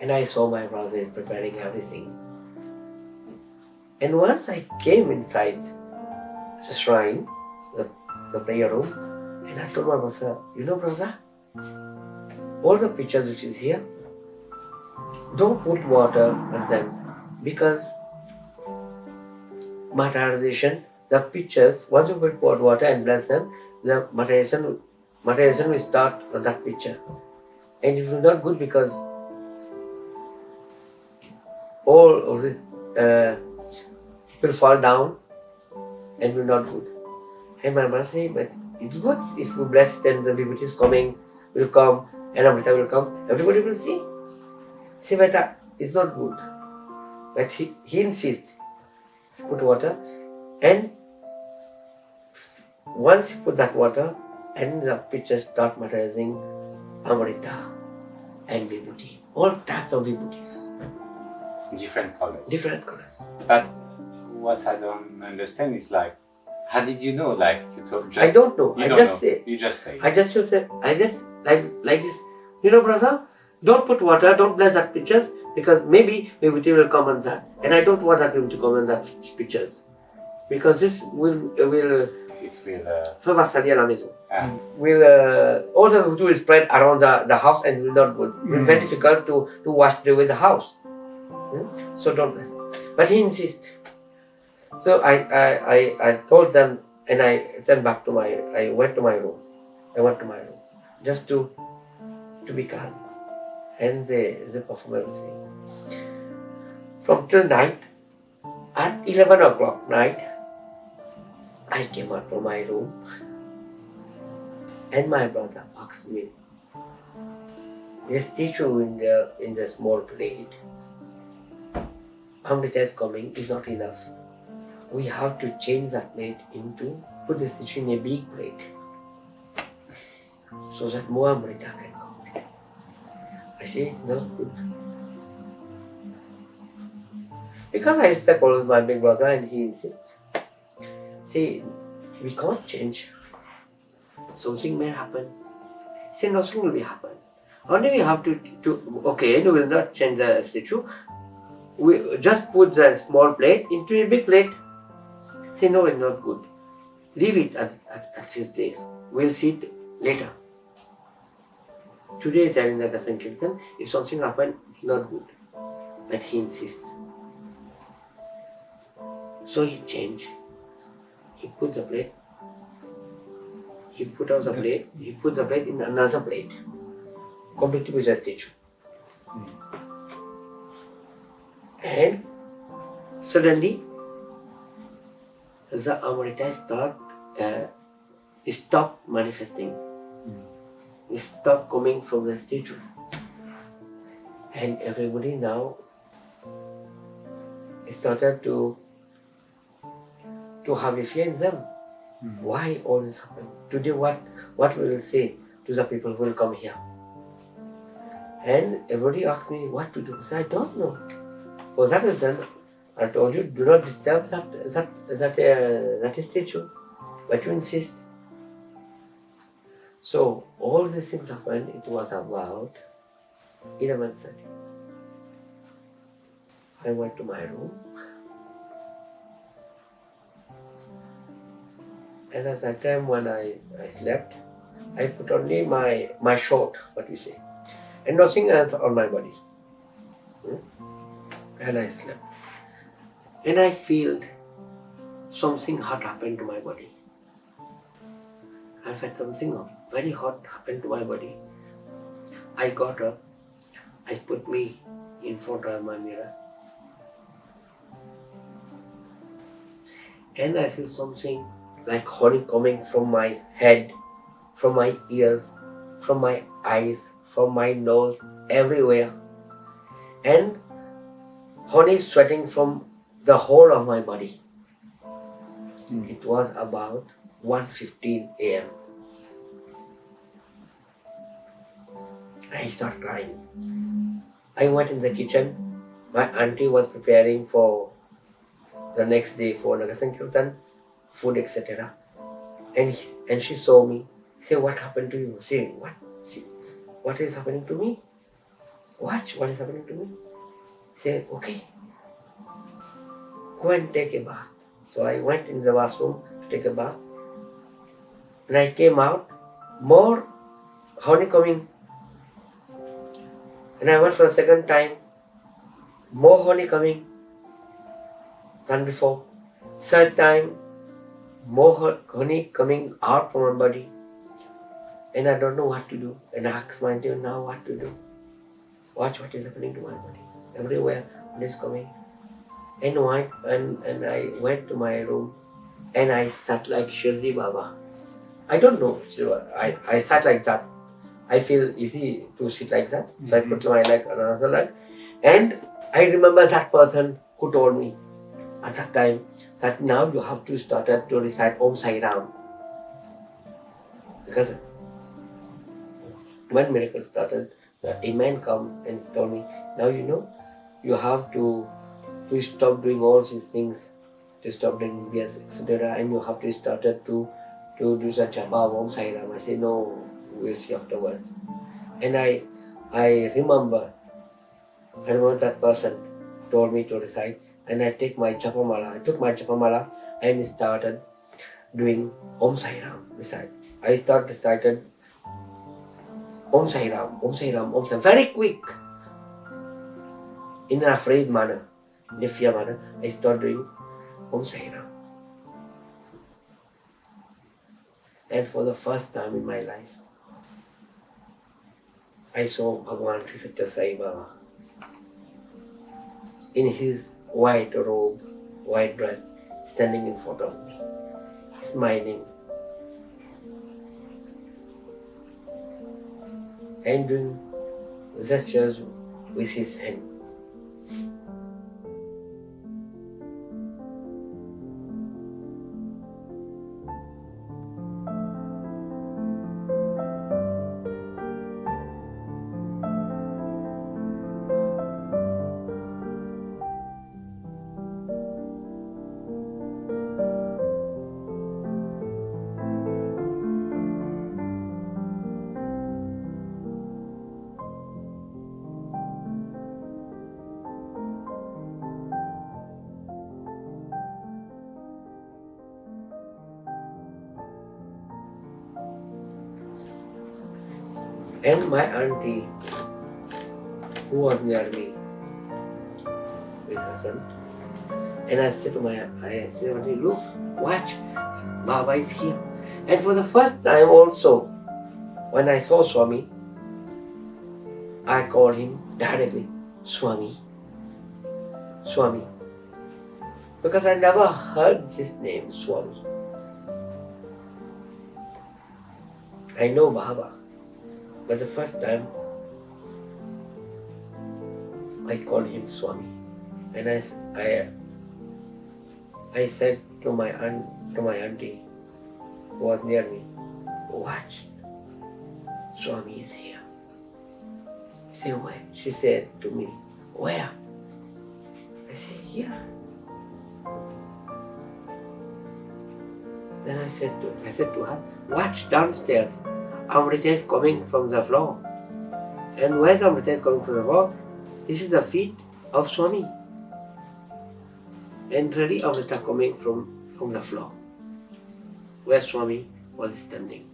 C: And I saw my brother is preparing everything. And once I came inside the shrine, the prayer room, and I told my brother, you know brother, all the pictures which is here, don't put water on them, because materialization, the pictures, once you put water and bless them, the materialization will start on that picture. And it will not good, because all of this will fall down and will not good. And my brother say, but it's good if you bless, then the vibhuti will come, and Amrita will come, everybody will see. Say, but it's not good. But he insists, put water, and once you put that water, and the pictures start materializing Amrita and vibhuti, all types of vibhutis.
E: Different colors.
C: Different colors.
E: But what I don't understand is like, how did you know? Like, just,
C: I don't know.
E: You just say. You just say.
C: I just like this. You know, brother, don't put water, don't bless that pictures, because maybe vibhuti will come on that. And I don't want that vibhuti to come on that pictures. Because this will serve as salir à la maison. All the vibhuti will spread around the house and will not good. It will be very difficult to wash away the house. So don't bless. But he insists. So I told them, and I went to my room. Just to be calm. And they perform everything. From till night, at 11 o'clock night, I came out from my room, and my brother asked me, the statue in the small plate, Amrita is coming, is not enough. We have to change that plate put the statue in a big plate, so that more Amrita can come. I say, not good. Because I respect always my big brother, and he insists. See, we can't change. Something may happen. Say, nothing will be happen. Only we have to okay, we will not change the statue. We just put the small plate into a big plate. Say, no, it's not good. Leave it at his place. We'll see it later. Today is Arinaga Sankirtan. If something happened, it's not good. But he insists. So he changed. He put the plate. He put out the plate. He put the plate in another plate. Completely with the statue. And suddenly, the Amrita stopped manifesting. It stopped coming from the statue. And everybody now started to have a fear in them. Why all this happened? Today what we will say to the people who will come here? And everybody asked me what to do. I said, I don't know. For that reason, I told you, do not disturb that statue. But you insist. So all these things happened. It was about 11:30. I went to my room, and at that time when I slept, I put only my short, what we say, and nothing else on my body. And I slept. And I felt something hot happened to my body. I felt something very hot happened to my body. I got up. I put me in front of my mirror. And I feel something like honey coming from my head, from my ears, from my eyes, from my nose, everywhere. And honey sweating from the whole of my body. It was about 1:15 a.m. I started crying. I went in the kitchen. My auntie was preparing for the next day for Nagasankirtan, food, etc. And she saw me. Say, what happened to you? Say, what? See, what is happening to me? Watch what is happening to me. Say, okay, go and take a bath. So I went in the bathroom to take a bath. And I came out, more honeycombing. And I went for the second time, more honeycombing than before. Third time, more honey coming out from my body. And I don't know what to do. And I asked my auntie now what to do. Watch what is happening to my body. Everywhere it is coming. And I went to my room and I sat like Shirdi Baba. I don't know. I sat like that. I feel easy to sit like that. So I put my leg on another leg. And I remember that person who told me at that time that now you have to start to recite Om Sai Ram. Because when miracle started, a man come and told me, now you know, you have to stop doing all these things, to stop doing this, etc. And you have to start to do the japa of Om Sai Ram. I said, no, we'll see afterwards. And I remember that person who told me to recite, and I took my japamala and started doing Om Sai Ram recite. I started Om Sai Ram, Om Sai Ram, Om Sai Ram, very quick. In an afraid manner, in a fear manner, I started doing Om Sai Ram. And for the first time in my life, I saw Bhagwan Sathya Sai Baba in his white robe, white dress, standing in front of me, smiling and doing gestures with his hand. And my auntie, who was near me with her son, and I said to auntie, look, watch, Baba is here. And for the first time also, when I saw Swami, I called him directly, Swami, Swami, because I never heard this name, Swami. I know Baba. But the first time, I called him Swami, and I said to my auntie, who was near me, watch, Swami is here. She said, where? She said to me, where? I said, here. Then I said to her, watch downstairs. Amrita is coming from the floor. And where's Amrita is coming from the floor? This is the feet of Swami. And really Amrita coming from the floor, where Swami was standing.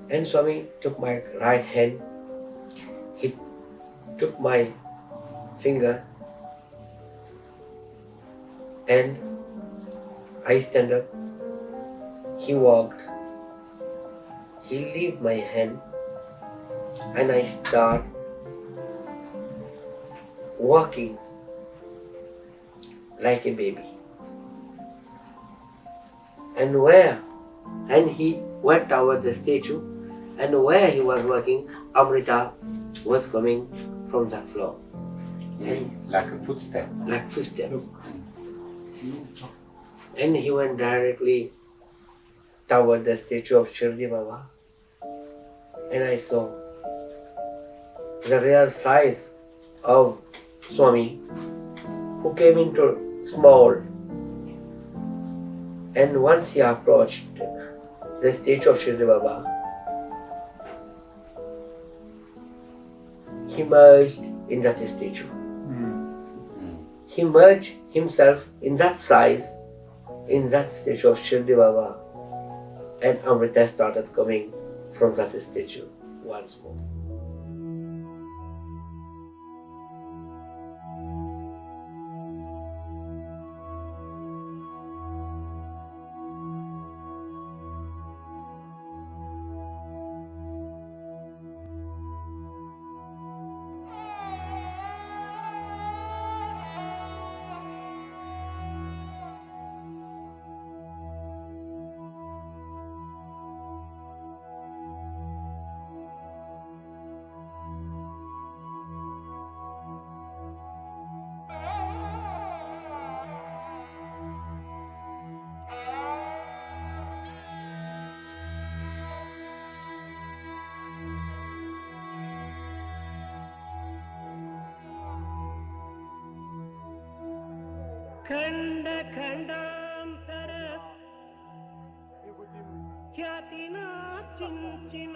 C: And Swami took my right hand. He took my finger and I stand up, he walked, he leave my hand and I start walking like a baby. And he went towards the statue, and where he was walking, Amrita was coming from that floor. And
E: Like a footstep.
C: like footsteps. And he went directly toward the statue of Shirdi Baba. And I saw the real size of Swami, who came into small. And once he approached the statue of Shirdi Baba, he merged in that statue. He merged himself in that size, in that statue of Shirdi Baba, and Amrita started coming from that statue once more.
A: ಖಂಡ ಖಂಡಾಂತರ ಖ್ಯಾತಿನ ಚಿಂಚಿನ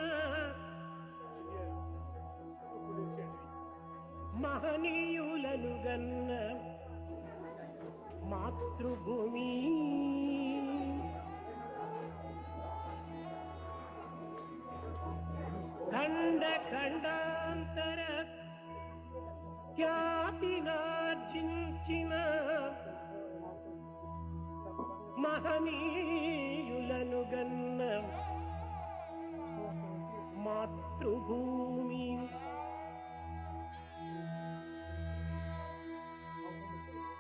A: మహనీయులను గన్న మాతృభూమి ఖండ ఖండాంతర ఖ్యాతినార్జించిన మహనీయులను గన్న మాతృభూమి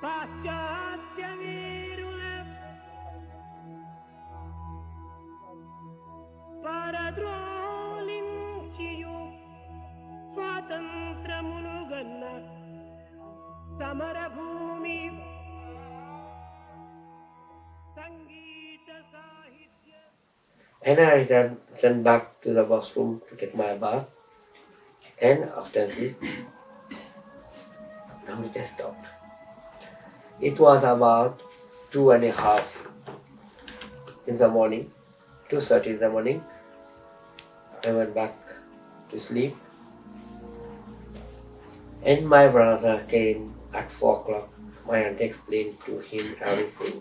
A: పాశ్చాత్య వీరుల పరద్రోలించియు స్వాతంత్రమును గన్న సమరభూమి సంగీత సాహిత్య.
C: And I returned back to the washroom to take my bath. And after this, Amrita stopped. It was about 2:30 in the morning, 2:30 in the morning. I went back to sleep. And my brother came at 4 o'clock. My aunt explained to him everything.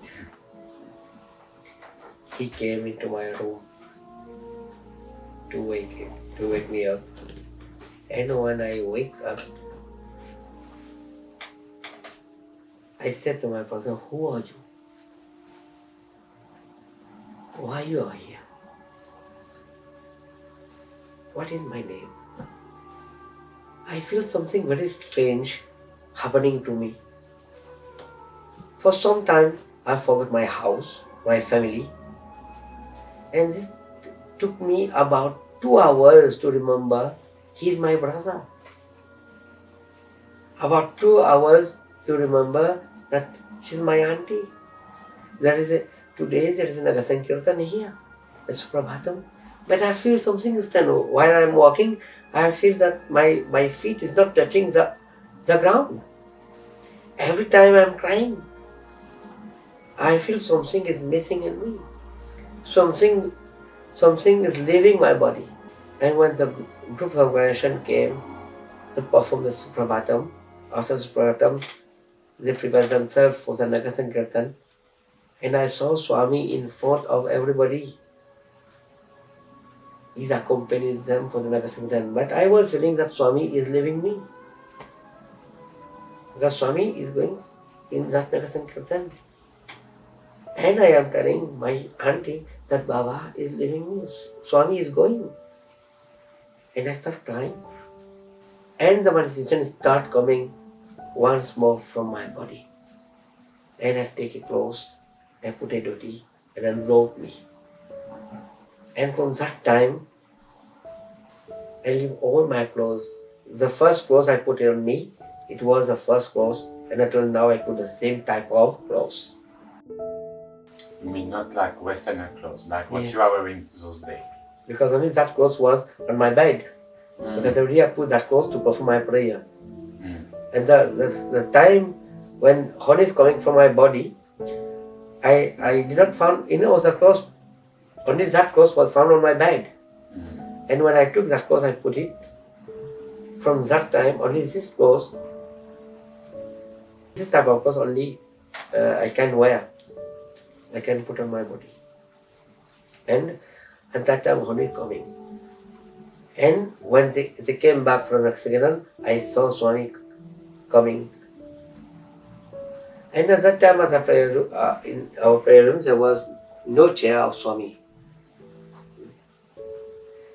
C: He came into my room to wake me up. And when I wake up, I said to my brother, "Who are you? Why you are here? What is my name? I feel something very strange happening to me. For sometimes I forget my house, my family, and this took me about 2 hours to remember he is my brother. About 2 hours to remember that she's my auntie. Today there is a Naga Sankirtan here, a Suprabhatam. But I feel something is done. While I am walking, I feel that my feet is not touching the ground. Every time I am crying, I feel something is missing in me. Something is leaving my body. And when the group of organization came to perform the Suprabhatam, after Suprabhatam, they prepared themselves for the Naga Sankirtan. And I saw Swami in front of everybody. He's accompanied them for the Naga Sankirtan. But I was feeling that Swami is leaving me. Because Swami is going in that Naga Sankirtan. And I am telling my auntie that Baba is leaving me. Swami is going. And I start crying. And the manifestation start coming once more from my body. And I take a clothes, I put a dhoti and enrobe me. And from that time, I leave all my clothes the first clothes I put on me, it was the first clothes, and until now I put the same type of clothes.
E: You mean not like Westerner clothes, like what
C: Yeah.
E: you are wearing those days?
C: Because only that clothes was on my bed. Because every day I put that clothes to perform my prayer. And the time when honey is coming from my body, I did not found the clothes. Only that clothes was found on my bed. And when I took that clothes, I put it. From that time, only this clothes, this type of clothes only I can wear. I can put on my body. And at that time, honey coming. And when they came back from Hexagonal, I saw Swami coming. And at that time, at the prayer room, in our prayer rooms, there was no chair of Swami.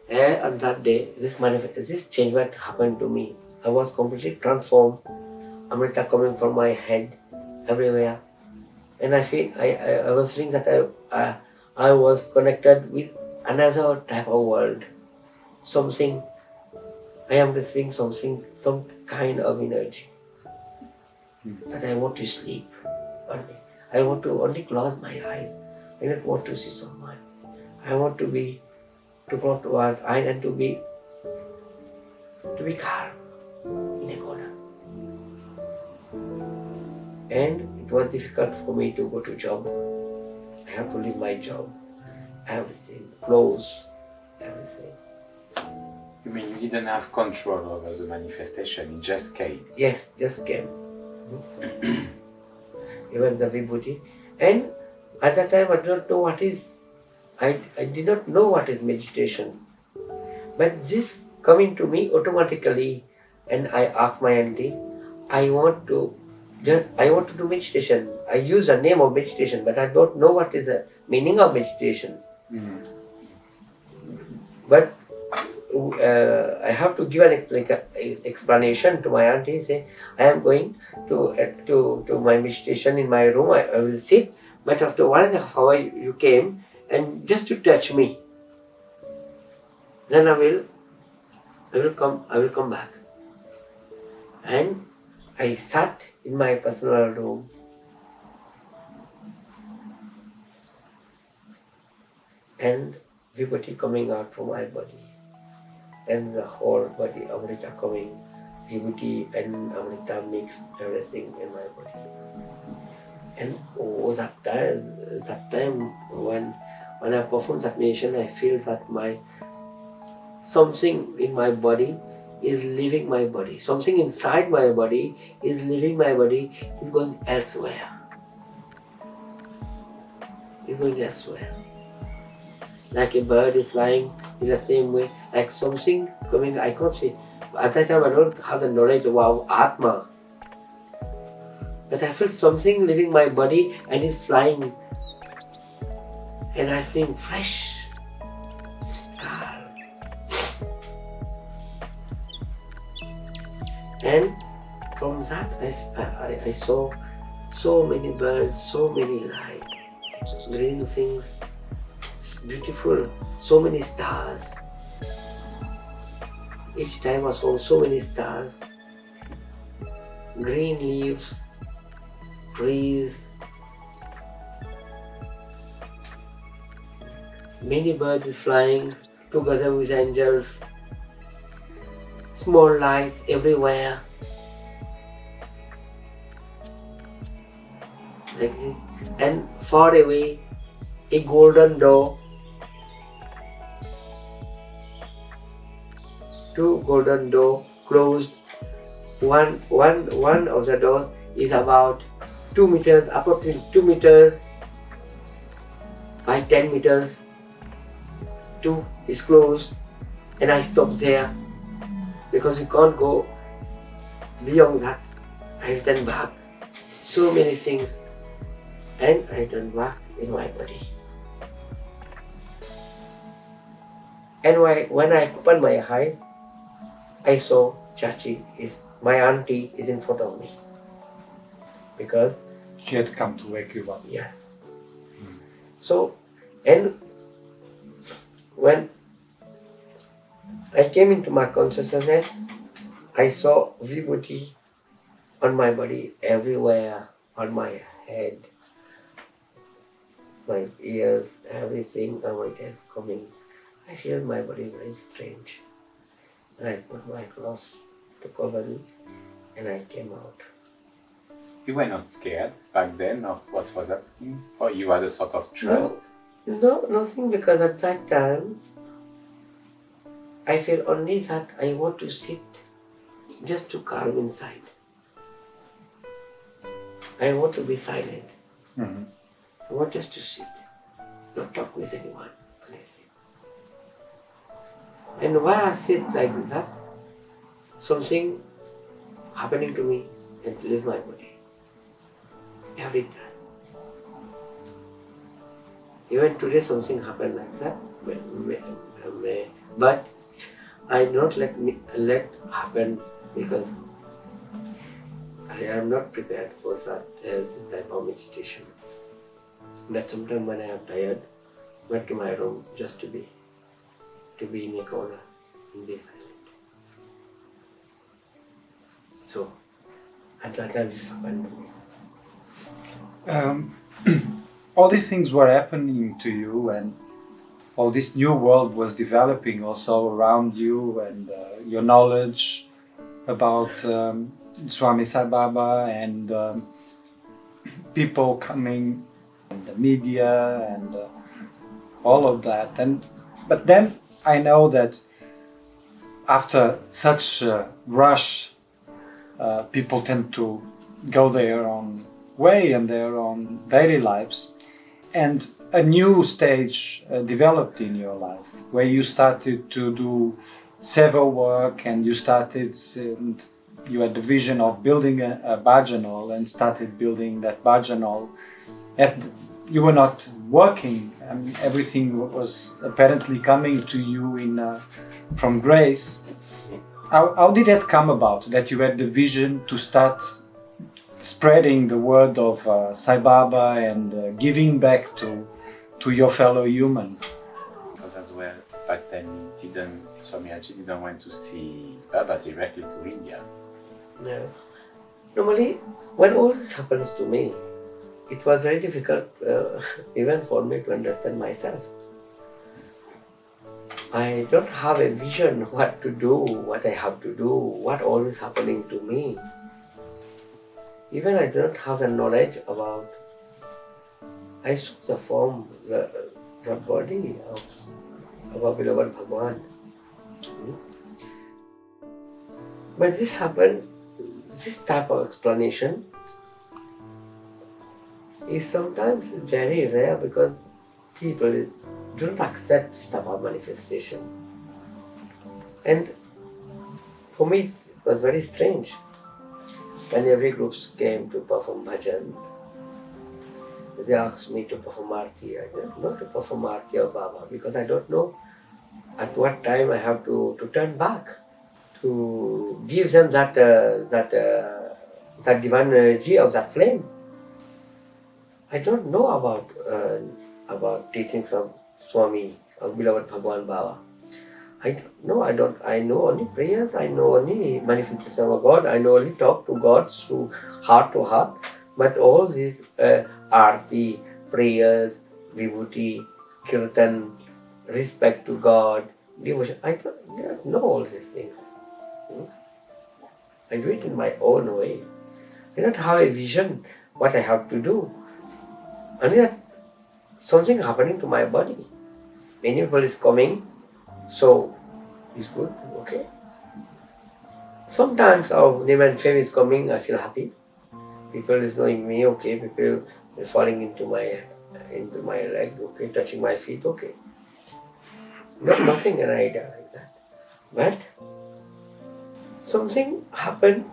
C: And on that day, this change what happened to me. I was completely transformed. Amrita coming from my head everywhere. And I was feeling that I was connected with another type of world. Something, I am receiving something, some kind of energy. That I want to sleep only. I want to only close my eyes. I don't want to see someone. I want to close my eyes and to be calm in a corner. And it was difficult for me to go to job. I have to leave my job. Everything, clothes, everything.
E: You mean you didn't have control over the manifestation, it just came?
C: Yes, just came. Even the vibhuti. And at that time I did not know what is, I did not know what is meditation. But this coming to me automatically, and I asked my auntie, I want to do meditation. I use the name of meditation, but I don't know what is the meaning of meditation. But I have to give an explanation to my auntie. Say, I am going to my meditation in my room. I will sit, but after 1.5 hours you came and just to touch me. Then I will come back. And I sat in my personal room. And vibhuti coming out from my body. And the whole body, Amrita coming, vibhuti and Amrita mixed everything in my body. And that time when I perform that meditation, I feel that something in my body is leaving my body. Something inside my body is leaving my body, is going elsewhere. It's going elsewhere. Like a bird is flying in the same way, like something coming, I can't see. At that time I don't have the knowledge of Atma. But I feel something leaving my body and is flying. And I feel fresh, calm. And from that I saw so many birds, so many light, green things, beautiful, so many stars. Each time I saw so many stars, green leaves, trees, many birds is flying together with angels, small lights everywhere, like this. And far away, a golden door, two golden doors closed. One of the doors is about 2 meters, approximately 2 meters by 10 meters. Two is closed, and I stopped there because you can't go beyond that. I returned back. So many things, and I returned back in my body. And when I opened my eyes, I saw Chachi, my auntie, is in front of me. Because
B: She had come to wake you up.
C: yes. So, and when I came into my consciousness, I saw vibhuti on my body, everywhere, on my head, my ears, everything, and it is coming. I feel my body very strange. And I put my clothes to cover me, and I came out.
E: You were not scared back then of what was happening? Or you had a sort of trust?
C: No, nothing, because at that time, I feel only that I want to sit just to calm inside. I want to be silent.
B: Mhm.
C: I want just to sit, not talk with anyone, and I sit. And while I sit like that, something happening to me and leave my body. Every time. Even today something happened like that, but I don't let happen because I am not prepared for that this type of meditation. That sometimes when I am tired, went to my room just to be in a corner and be silent. So at that time this happened to me.
B: All these things were happening to you, and all this new world was developing also around you, and your knowledge about Swami Sai Baba and people coming, and the media, and all of that. But then I know that after such a rush, people tend to go their own way and their own daily lives, and a new stage developed in your life where you started to do several work, and you had the vision of building a Bhajan Hall and started building that Bhajan Hall. You were not working, everything was apparently coming to you from grace. How did that come about, that you had the vision to start spreading the word of Sai Baba and giving back to your fellow human?
E: Because as well, back then Swami Ajay didn't want to see Baba directly to India.
C: No. Normally, when all this happens to me, it was very difficult even for me to understand myself. I don't have a vision what to do, what I have to do, what all is happening to me. Even I do not have the knowledge about. I saw the form, the body of our beloved Bhagwan. But this happened, this type of explanation is sometimes very rare because people don't accept this type of manifestation. And for me it was very strange. When every group came to perform bhajan, they asked me to perform arti. I don't know to perform arti of Baba because I don't know at what time I have to turn back to give them that divine energy of that flame. I don't know about teachings of Swami, of beloved Bhagwan Baba. I don't know. I know only prayers. I know only manifestation of God. I know only talk to God through heart to heart. But all these arti, prayers, vibhuti, kirtan, respect to God, devotion, I don't know all these things. I do it in my own way. I don't have a vision what I have to do. Only that something happening to my body. Many people is coming. So, it's good, okay. Sometimes our name and fame is coming, I feel happy. People is knowing me, okay. People are falling into my leg, okay. Touching my feet, okay. Nothing an idea like that. But something happened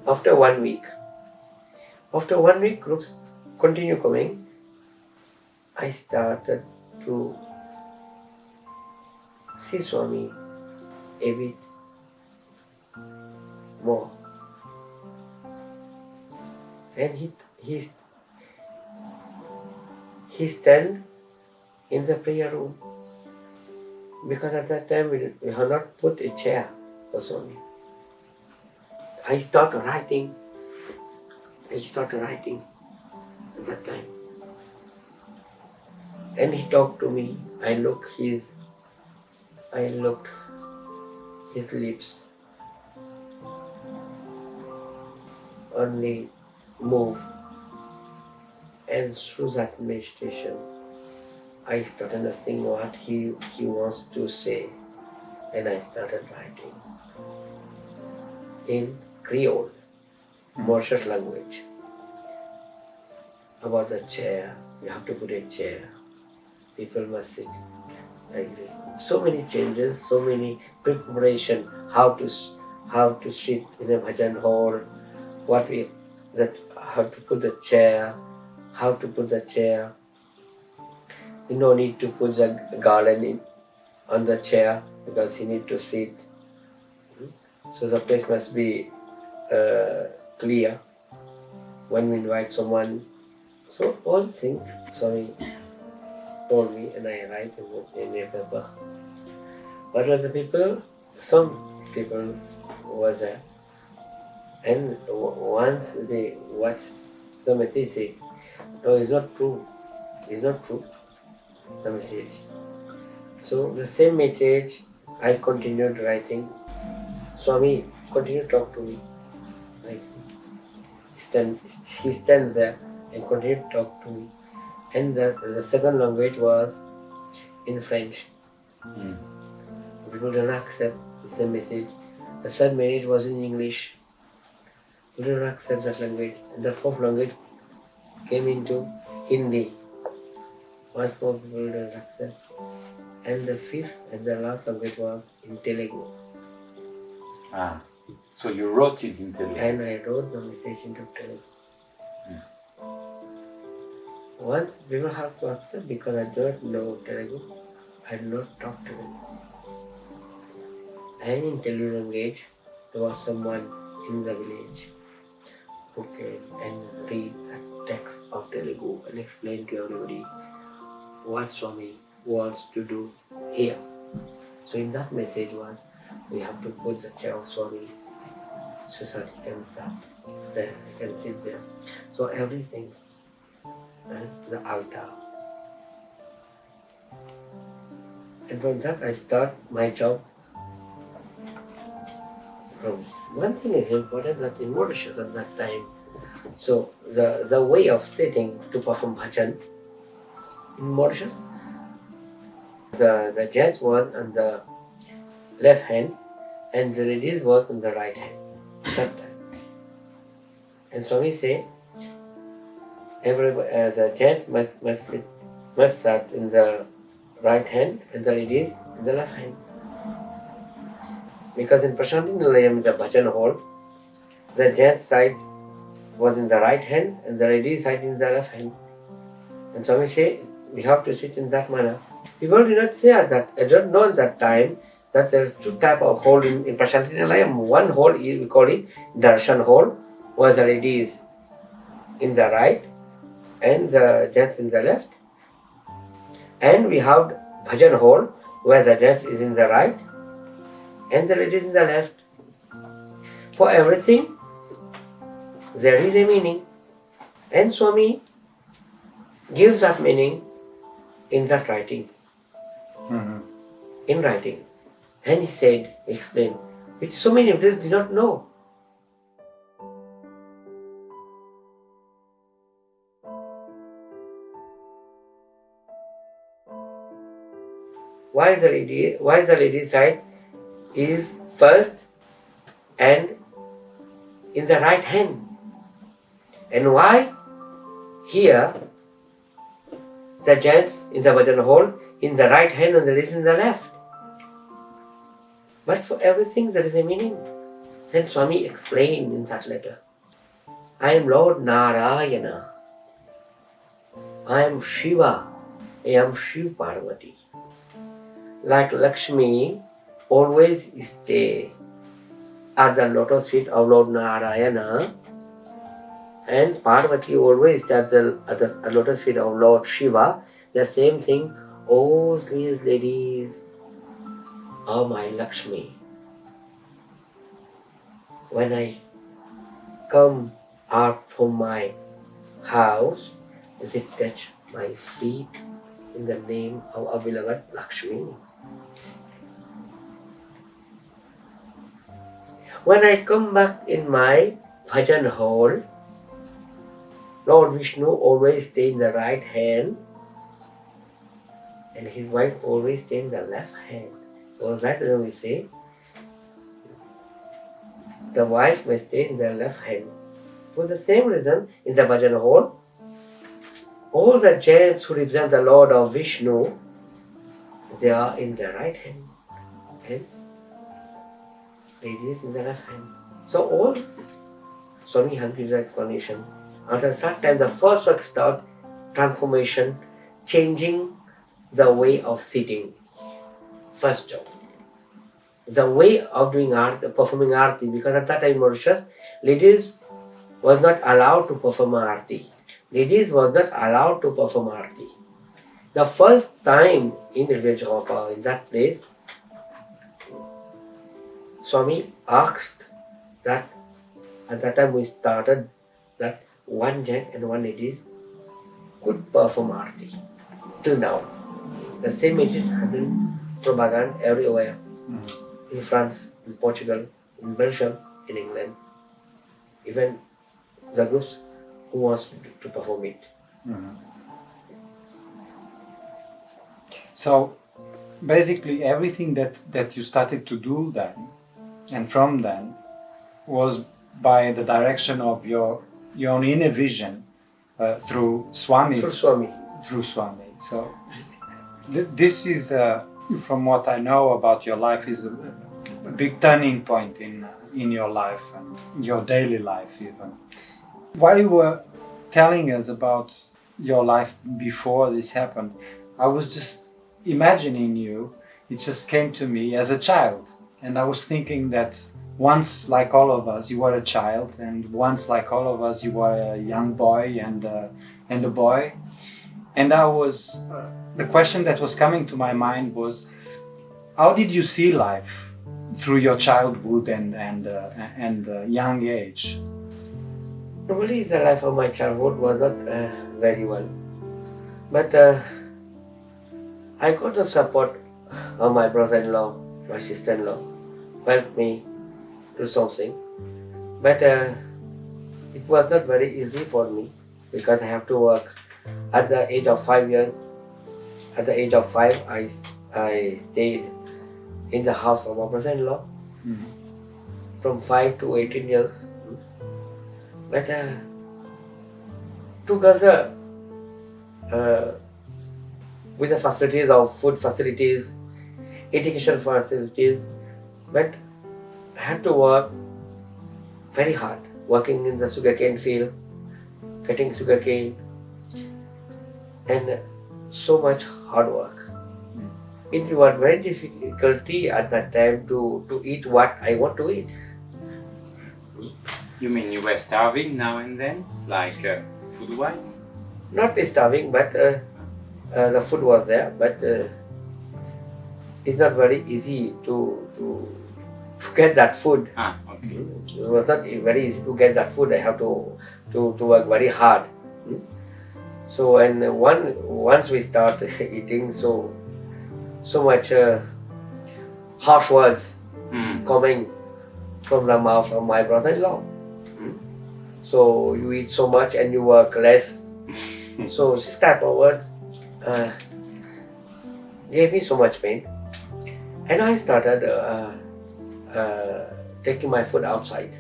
C: after 1 week. After 1 week, groups continue coming. I started to see Swami a bit more. And he stand in the prayer room because at that time we have not put a chair for Swami. I started writing. At that time. And he talked to me. I looked his lips. Only move. And through that meditation, I started understanding what he wants to say. And I started writing in Creole, Mauritius language. About the chair, you have to put a chair. People must sit like this. So many changes, so many preparation. How to sit in a Bhajan Hall. How to put the chair. You no need to put the garland on the chair because he need to sit. So the place must be clear when we invite someone. So all things Swami told me, and I write in a paper. What were the people? Some people were there. And once they watched the message, say, no, it's not true. It's not true, the message. So the same message, I continued writing. Swami continued to talk to me like this. He stands there and continued to talk to me. And the second language was in French. People don't accept the same message. The third message was in English. People don't accept that language. And the fourth language came into Hindi. Once more people don't accept. And the fifth and the last language was in Telugu.
E: So you wrote it in Telugu?
C: And I wrote the message into Telugu. Once people have to accept because I don't know Telugu, I did not talk to them. And in Telugu language, there was someone in the village who came and read the text of Telugu and explain to everybody what Swami wants to do here. So in that message was, we have to put the chair of Swami so that he can sit there, he can sit there. So everything, the altar. And from that I start my job. One thing is important that in Mauritius at that time, so the way of sitting to perform bhajan in Mauritius, the gents was on the left hand and the ladies was on the right hand that time. And Swami say, the gents must sit in the right hand and the ladies in the left hand. Because in Prasanthi Nilayam, the Bhajan Hall, the gents side was in the right hand and the ladies side in the left hand. And Swami say, we have to sit in that manner. People did not say that. I don't know at that time that there are two types of hall in Prasanthi Nilayam. One hall is, we call it Darshan Hall, where the ladies in the right and the gents in the left. And we have Bhajan Hall, where the gents is in the right and the ladies in the left. For everything, there is a meaning. And Swami gives that meaning in that writing. In writing. And he said, explained, which so many of us did not know. Why is the lady side is first and in the right hand? And why here the gents in the Bhajan Hall in the right hand and the ladies in the left? But for everything there is a meaning. Then Swami explained in such letter, I am Lord Narayana, I am Shiva, I am Shiv Parvati. Like Lakshmi always stay at the lotus feet of Lord Narayana, and Parvati always stay at the lotus feet of Lord Shiva, the same thing, oh these ladies are my Lakshmi. When I come out from my house, they touch my feet in the name of our beloved Lakshmi. When I come back in my Bhajan Hall, Lord Vishnu always stay in the right hand and his wife always stay in the left hand. So that's when we say the wife may stay in the left hand. For the same reason, in the Bhajan Hall, all the giants who represent the Lord of Vishnu, they are in the right hand and ladies in the left hand. So all Swami has given the explanation. At the third time, the first work start transformation, changing the way of sitting. First job. The way of doing art, performing arti, because at that time in Mauritius, ladies was not allowed to perform arti. Ladies was not allowed to perform arti. The first time in village Hopper, in that place, Swami asked that at that time we started that one gent and one ladies could perform arti. Till now, the same message has been propagated everywhere. In France, in Portugal, in Belgium, in England. Even the groups who wants to perform it.
B: So basically everything that you started to do then and from then was by the direction of your own inner vision through Swami. Through Swami. So this is, from what I know about your life, is a big turning point in your life and your daily life even. While you were telling us about your life before this happened, I was just imagining you. It just came to me as a child, and I was thinking that once, like all of us, you were a child, and once, like all of us, you were a young boy and a boy. And the question that was coming to my mind was, how did you see life through your childhood and young age?
C: Normally, the life of my childhood was not very well, but I got the support of my brother-in-law, my sister-in-law, who helped me do something. But it was not very easy for me because I have to work. At the age of 5 years, at the age of 5, I stayed in the house of my brother-in-law from 5 to 18 years. But together with the facilities of food facilities, education facilities, but I had to work very hard, working in the sugarcane field, cutting sugarcane, and so much hard work. It was very difficulty at that time to eat what I want to eat.
E: You mean you were starving now and then, like food-wise?
C: Not starving, but the food was there, but it's not very easy to get that food.
E: Okay.
C: It was not very easy to get that food. I have to work very hard. So and once we start eating, so much harsh words coming from the mouth of my brother-in-law. So you eat so much and you work less. So this type of words gave me so much pain. And I started taking my food outside.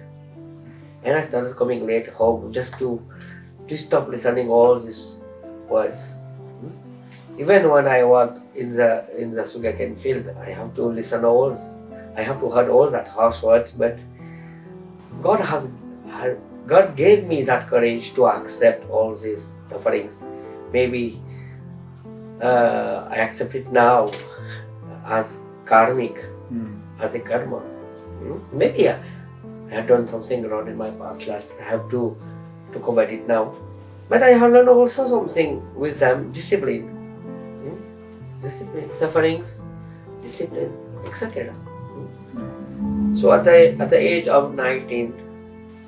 C: And I started coming late home just to stop listening all these words. Even when I work in the sugarcane field, I have to listen all. I have to hear all that harsh words. But God gave me that courage to accept all these sufferings. Maybe I accept it now as karmic, as a karma. Maybe I have done something wrong in my past life. I have to combat it now. But I have learned also something with them, discipline. Discipline, sufferings, disciplines, etc. So at the age of 19,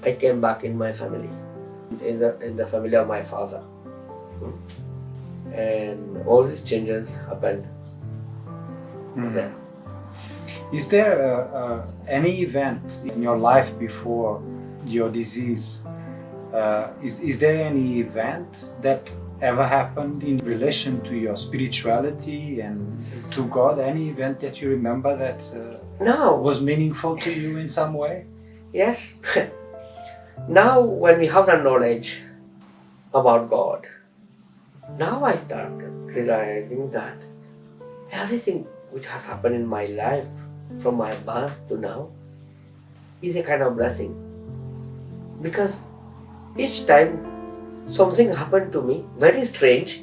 C: I came back in my family, in the family of my father. And all these changes happened there.
B: Is there any event in your life before your disease? Is there any event that ever happened in relation to your spirituality and to God? Any event that you remember that
C: Now,
B: was meaningful to you in some way?
C: yes. Now when we have the knowledge about God, now I start realizing that everything which has happened in my life from my birth to now is a kind of blessing. Because each time something happened to me, very strange,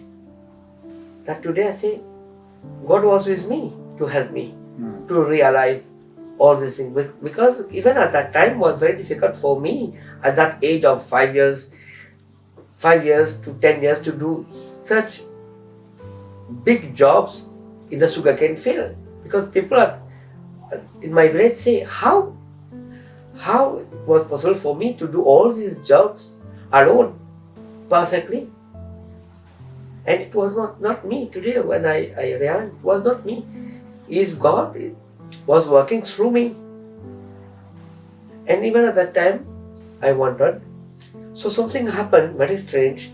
C: that today I say, God was with me to help me to realize all these things. Because even at that time was very difficult for me at that age of 5 years to 10 years to do such big jobs in the sugarcane field. Because people in my village say, how it was possible for me to do all these jobs alone, perfectly. And it was not me. Today when I realized it was not me. It is God. It was working through me. And even at that time, I wondered. So something happened, very strange.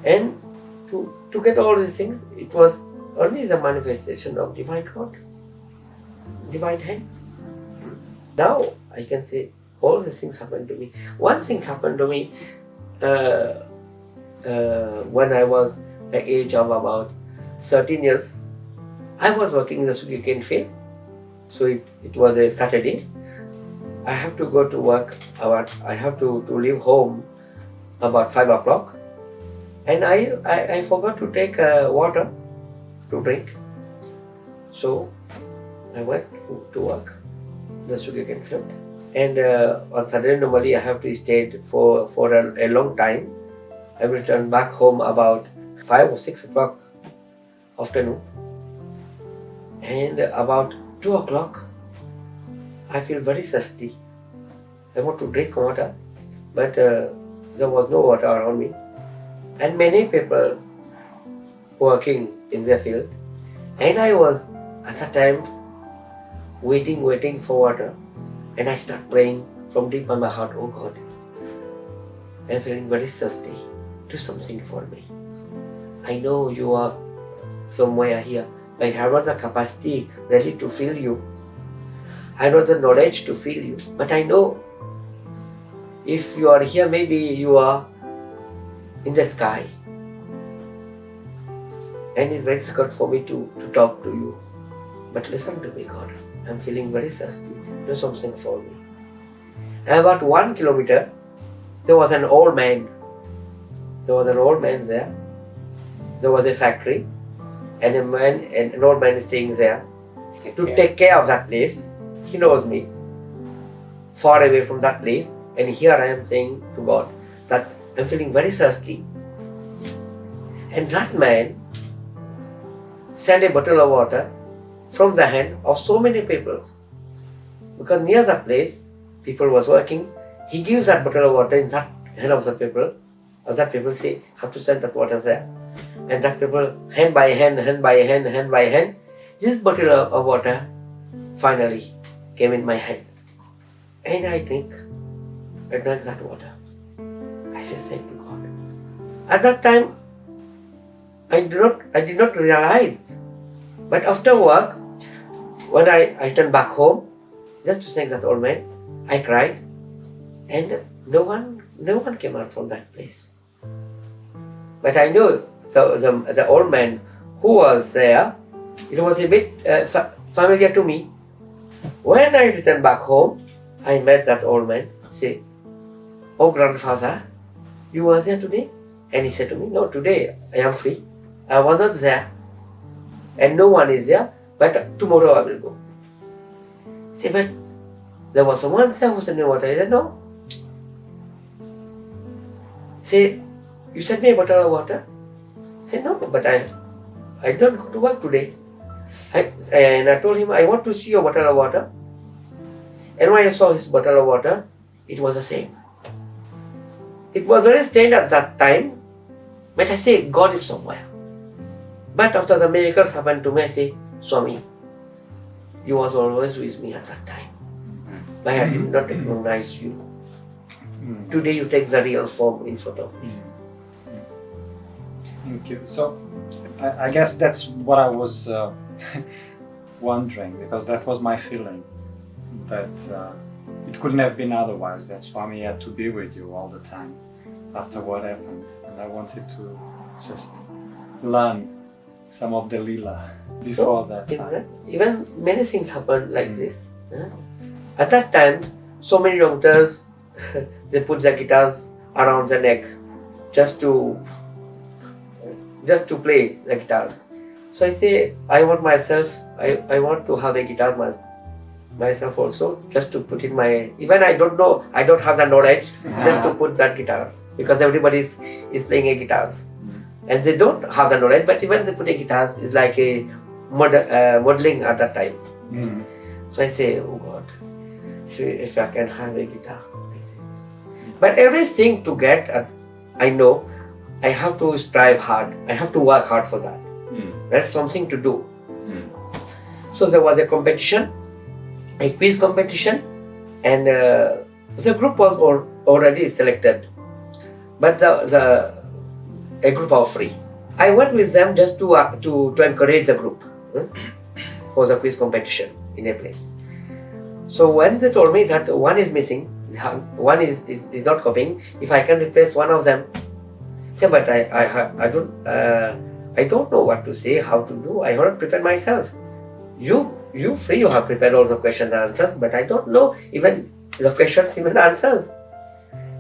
C: And to get all these things, it was only the manifestation of divine God, divine hand. Now I can say all these things happened to me. One thing happened to me when I was the age of about 13 years. I was working in the sugarcane field. So it was a Saturday. I have to go to work I have to leave home about 5 o'clock. And I forgot to take water to drink. So I went to work in the sugarcane field. And on Saturday normally I have to stay for a long time. I returned back home about 5 or 6 o'clock afternoon. And about 2 o'clock, I feel very thirsty. I want to drink water, but there was no water around me. And many people working in their field. And I was at that time waiting for water. And I start praying from deep in my heart, oh God, I'm feeling very thirsty. Do something for me. I know you are somewhere here. I have not the capacity ready to feel you. I have not the knowledge to feel you. But I know if you are here, maybe you are in the sky. And it's very difficult for me to talk to you. But listen to me, God. I'm feeling very thirsty. Do something for me. And about 1 kilometer, there was an old man. There was an old man there. There was a factory. And an old man is staying there to take care of that place. He knows me, far away from that place. And here I am saying to God that I'm feeling very thirsty. And that man sent a bottle of water from the hand of so many people. Because near that place, people was working. He gives that bottle of water in that hand of the people. As that people say, have to send that water there. And that people, hand by hand, this bottle of water finally came in my hand. And I drank that water. I said, thank you, God. At that time, I did not realize. But after work, when I returned back home, just to thank that old man, I cried. And no one came out from that place. But I knew the old man who was there, it was a bit familiar to me. When I returned back home, I met that old man, say, oh grandfather, you were there today? And he said to me, no, today I am free. I was not there. And no one is there, but tomorrow I will go. Say, but there was someone there who said no water. I said, no. Say, you sent me a bottle of water? Say, no, but I don't go to work today. And I told him, I want to see your bottle of water. And when I saw his bottle of water, it was the same. It was very strange at that time, but I say God is somewhere. But after the miracles happened to me, I say, Swami, you was always with me at that time. But I did not recognize you. Today you take the real form in front of me.
B: Thank you. So, I guess that's what I was wondering, because that was my feeling, that it couldn't have been otherwise, that Swami had to be with you all the time after what happened. And I wanted to just learn some of the lila before that time.
C: Even many things happened like this. At that time, so many doctors, they put the guitars around the neck just to play the guitars. So I say, I want myself, I want to have a guitar myself also, just to put in my, even I don't know, I don't have the knowledge, just to put that guitars, because everybody is playing a guitars. And they don't have the knowledge, but even they put a guitars, is like a modeling at that time. So I say, oh God, if I can have a guitar. But everything to get, I know, I have to strive hard. I have to work hard for that. That's something to do. So there was a competition, a quiz competition, and the group was already selected. But a group of free. I went with them just to encourage the group for the quiz competition in a place. So when they told me that one is missing, one is not copying, if I can replace one of them, say, but I don't know what to say, how to do. I haven't prepared myself. You free, you have prepared all the questions and answers, but I don't know even the questions, even answers.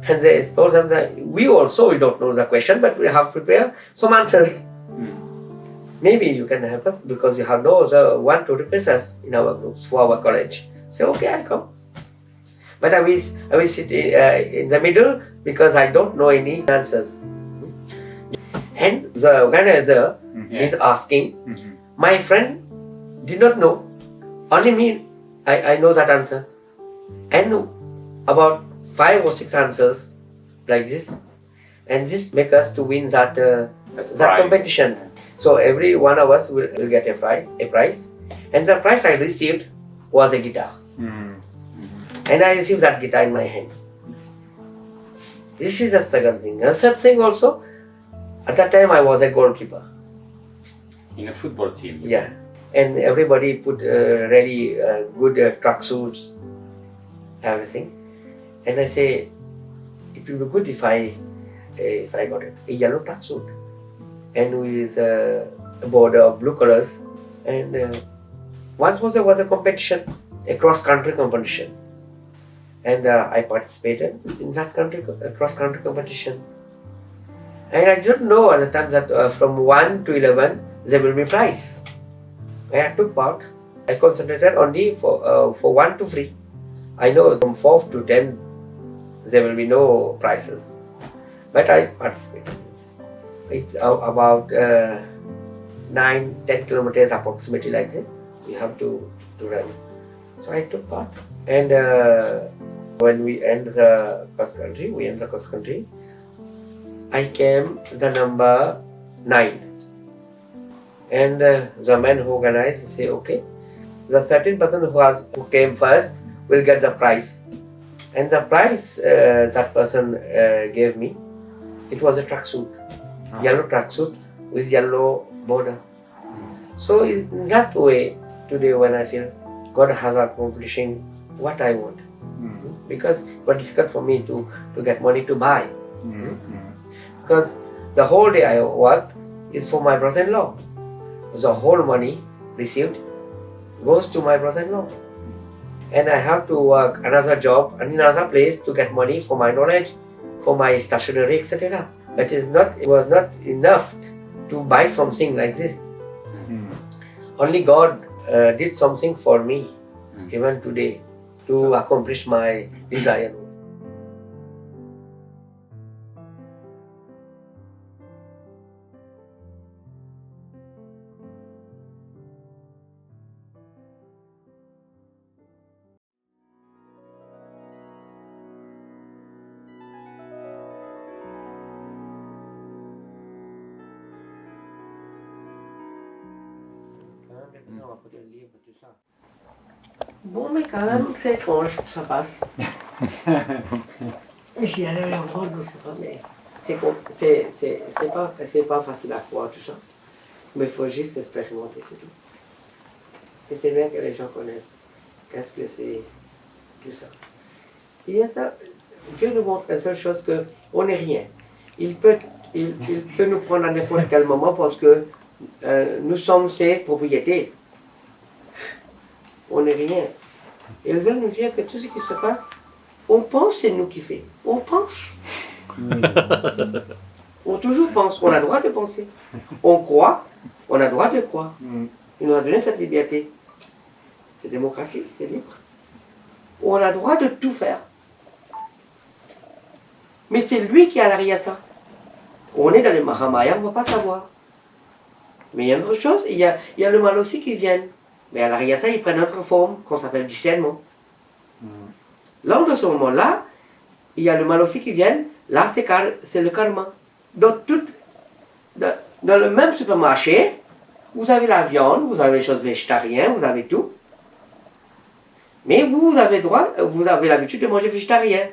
C: And they told them that we don't know the question, but we have prepared some answers. Maybe you can help us because you have no one to replace us in our groups for our college. So okay, I come. But I will sit in the middle because I don't know any answers. And the organizer is asking, my friend did not know, only me, I know that answer. And about 5 or 6 answers like this, and this makes us to win that competition. So every one of us will get a prize, and the prize I received was a guitar. And I received that guitar in my hand. This is the second thing. And third thing also, at that time I was a goalkeeper.
E: In a football team?
C: Yeah. And everybody put really good track suits, everything. And I say, it will be good if I got a yellow track suit. And with a border of blue colors. And once there was a competition, a cross-country competition. And I participated in that cross-country competition. And I didn't know at the time that from 1 to 11 there will be prize. I took part. I concentrated only for 1 to 3. I know from 4 to 10 there will be no prizes. But I participated. It's about 9-10 kilometers approximately like this. We have to run. So I took part. And when we end the cross country, I came the number 9. And the man who organized say, okay, the certain person who came first will get the prize. And the prize that person gave me, it was a tracksuit, yellow tracksuit with yellow border. So in that way, today when I feel God has accomplishing what I want, because it was difficult for me to get money to buy. Because the whole day I worked is for my brother-in-law. The whole money received goes to my brother-in-law. And I have to work another job and another place to get money for my knowledge, for my stationery, etc. But it was not enough to buy something like this. Only God did something for me, even today, to accomplish my desire. on va porter le livre, tout ça. Bon, mais quand même, c'est étrange, ça passe. J'y allais en mode, je sais pas, mais c'est pas facile à croire, tout ça. Mais il faut juste expérimenter, c'est tout. Et c'est bien que les gens connaissent qu'est-ce que c'est, tout ça. Et ça, Dieu nous montre la seule chose qu'on n'est rien. Il peut nous prendre à n'importe quel moment parce que nous sommes ses propriétés. On n'est rien. Ils veulent nous dire que tout ce qui se passe, on pense c'est nous qui fait. On pense. On toujours pense. On a le droit de penser. On croit. On a le droit de croire. Il nous a donné cette liberté. C'est démocratie, c'est libre. On a le droit de tout faire. Mais c'est lui qui a l'arrière ça. On est dans le Mahamaya, on ne va pas savoir. Mais il y a une autre chose, il y a le mal aussi qui vient. Mais à l'arrière ça, il prend une autre forme qu'on s'appelle discernement. Lors de ce moment-là, il y a le mal aussi qui vient. Là, c'est le karma. Dans le même supermarché, vous avez la viande, vous avez les choses végétariennes, vous avez tout. Mais vous avez l'habitude de manger végétarien.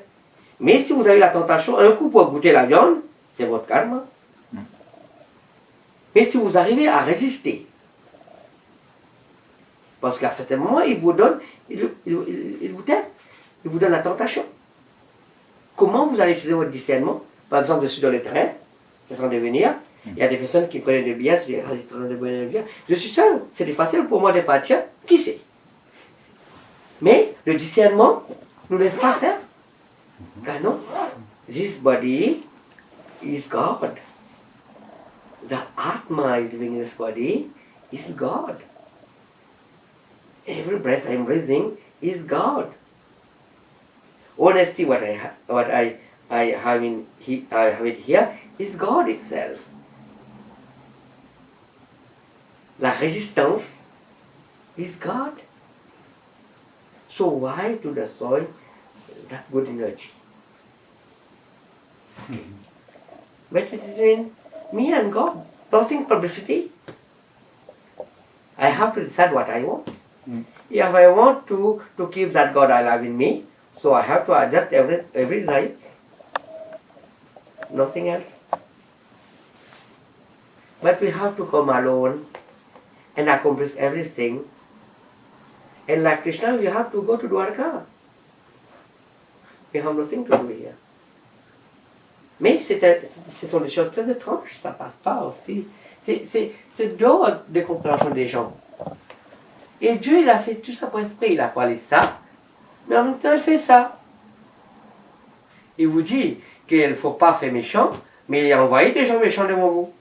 C: Mais si vous avez la tentation, un coup pour goûter la viande, c'est votre karma. Mais si vous arrivez à résister, parce qu'à certains moments, il vous donne, il vous teste, il vous donne la tentation. Comment vous allez utiliser votre discernement? Par exemple, je suis dans le train, je suis en train de venir, il y a des personnes qui prenaient des billets, je dis, ah, je suis en train de prendre des billets. Je suis seul, c'était facile pour moi de partir, qui sait? Mais le discernement ne nous laisse pas faire. Car non, this body is God. The Atma is living in this body is God. Every breath I am breathing is God. Honesty, what I have it here is God itself. La résistance is God. So why to destroy that good energy? But it is between me and God. Nothing publicity. I have to decide what I want. If I want to keep that God I love in me, so I have to adjust every desire. Nothing else. But we have to come alone and accomplish everything. And like Krishna, we have to go to Dwarka. We have nothing to do here. Mais ce sont des choses très étranges, ça passe pas aussi. C'est dehors de compréhension des gens. Et Dieu, il a fait tout ça pour esprit, il a parlé ça, mais en même temps, il fait ça. Il vous dit qu'il ne faut pas faire méchant, mais il a envoyé des gens méchants devant vous.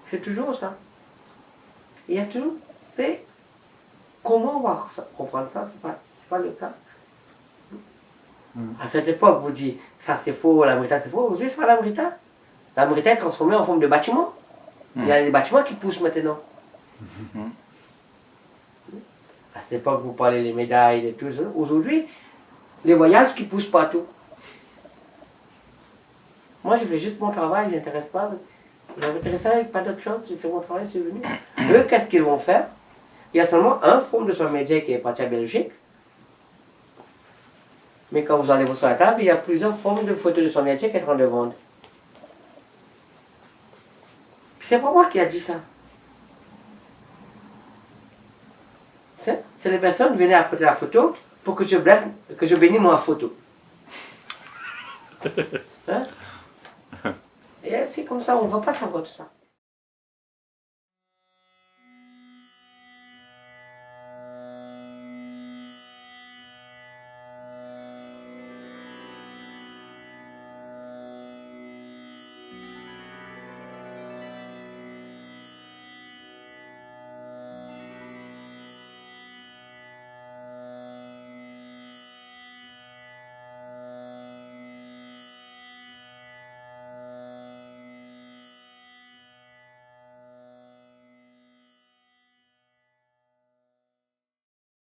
C: C'est toujours ça. Il y a toujours, c'est comment on va comprendre ça, c'est pas le cas. À cette époque, vous dites, ça c'est faux, la Mrita c'est faux. Aujourd'hui, c'est pas la Mrita. La Mrita est transformée en forme de bâtiment. Il y a des bâtiments qui poussent maintenant. À cette époque, vous parlez des médailles, de tout ça. Aujourd'hui, les voyages qui poussent partout. Moi, je fais juste mon travail, je n'intéresse pas. Je m'intéresse avec pas d'autre chose, je fais mon travail, je suis venu. Eux, qu'est-ce qu'ils vont faire? Il y a seulement un forme de Swami Ajay qui est parti à Belgique. Mais quand vous allez voir sur la table, il y a plusieurs formes de photos de Swami Ajay qui est en train de vendre. C'est pas moi qui a dit ça. C'est les personnes qui venaient à côté de la photo pour que je bénisse ma photo. Hein? Et c'est comme ça, on ne va pas savoir tout ça.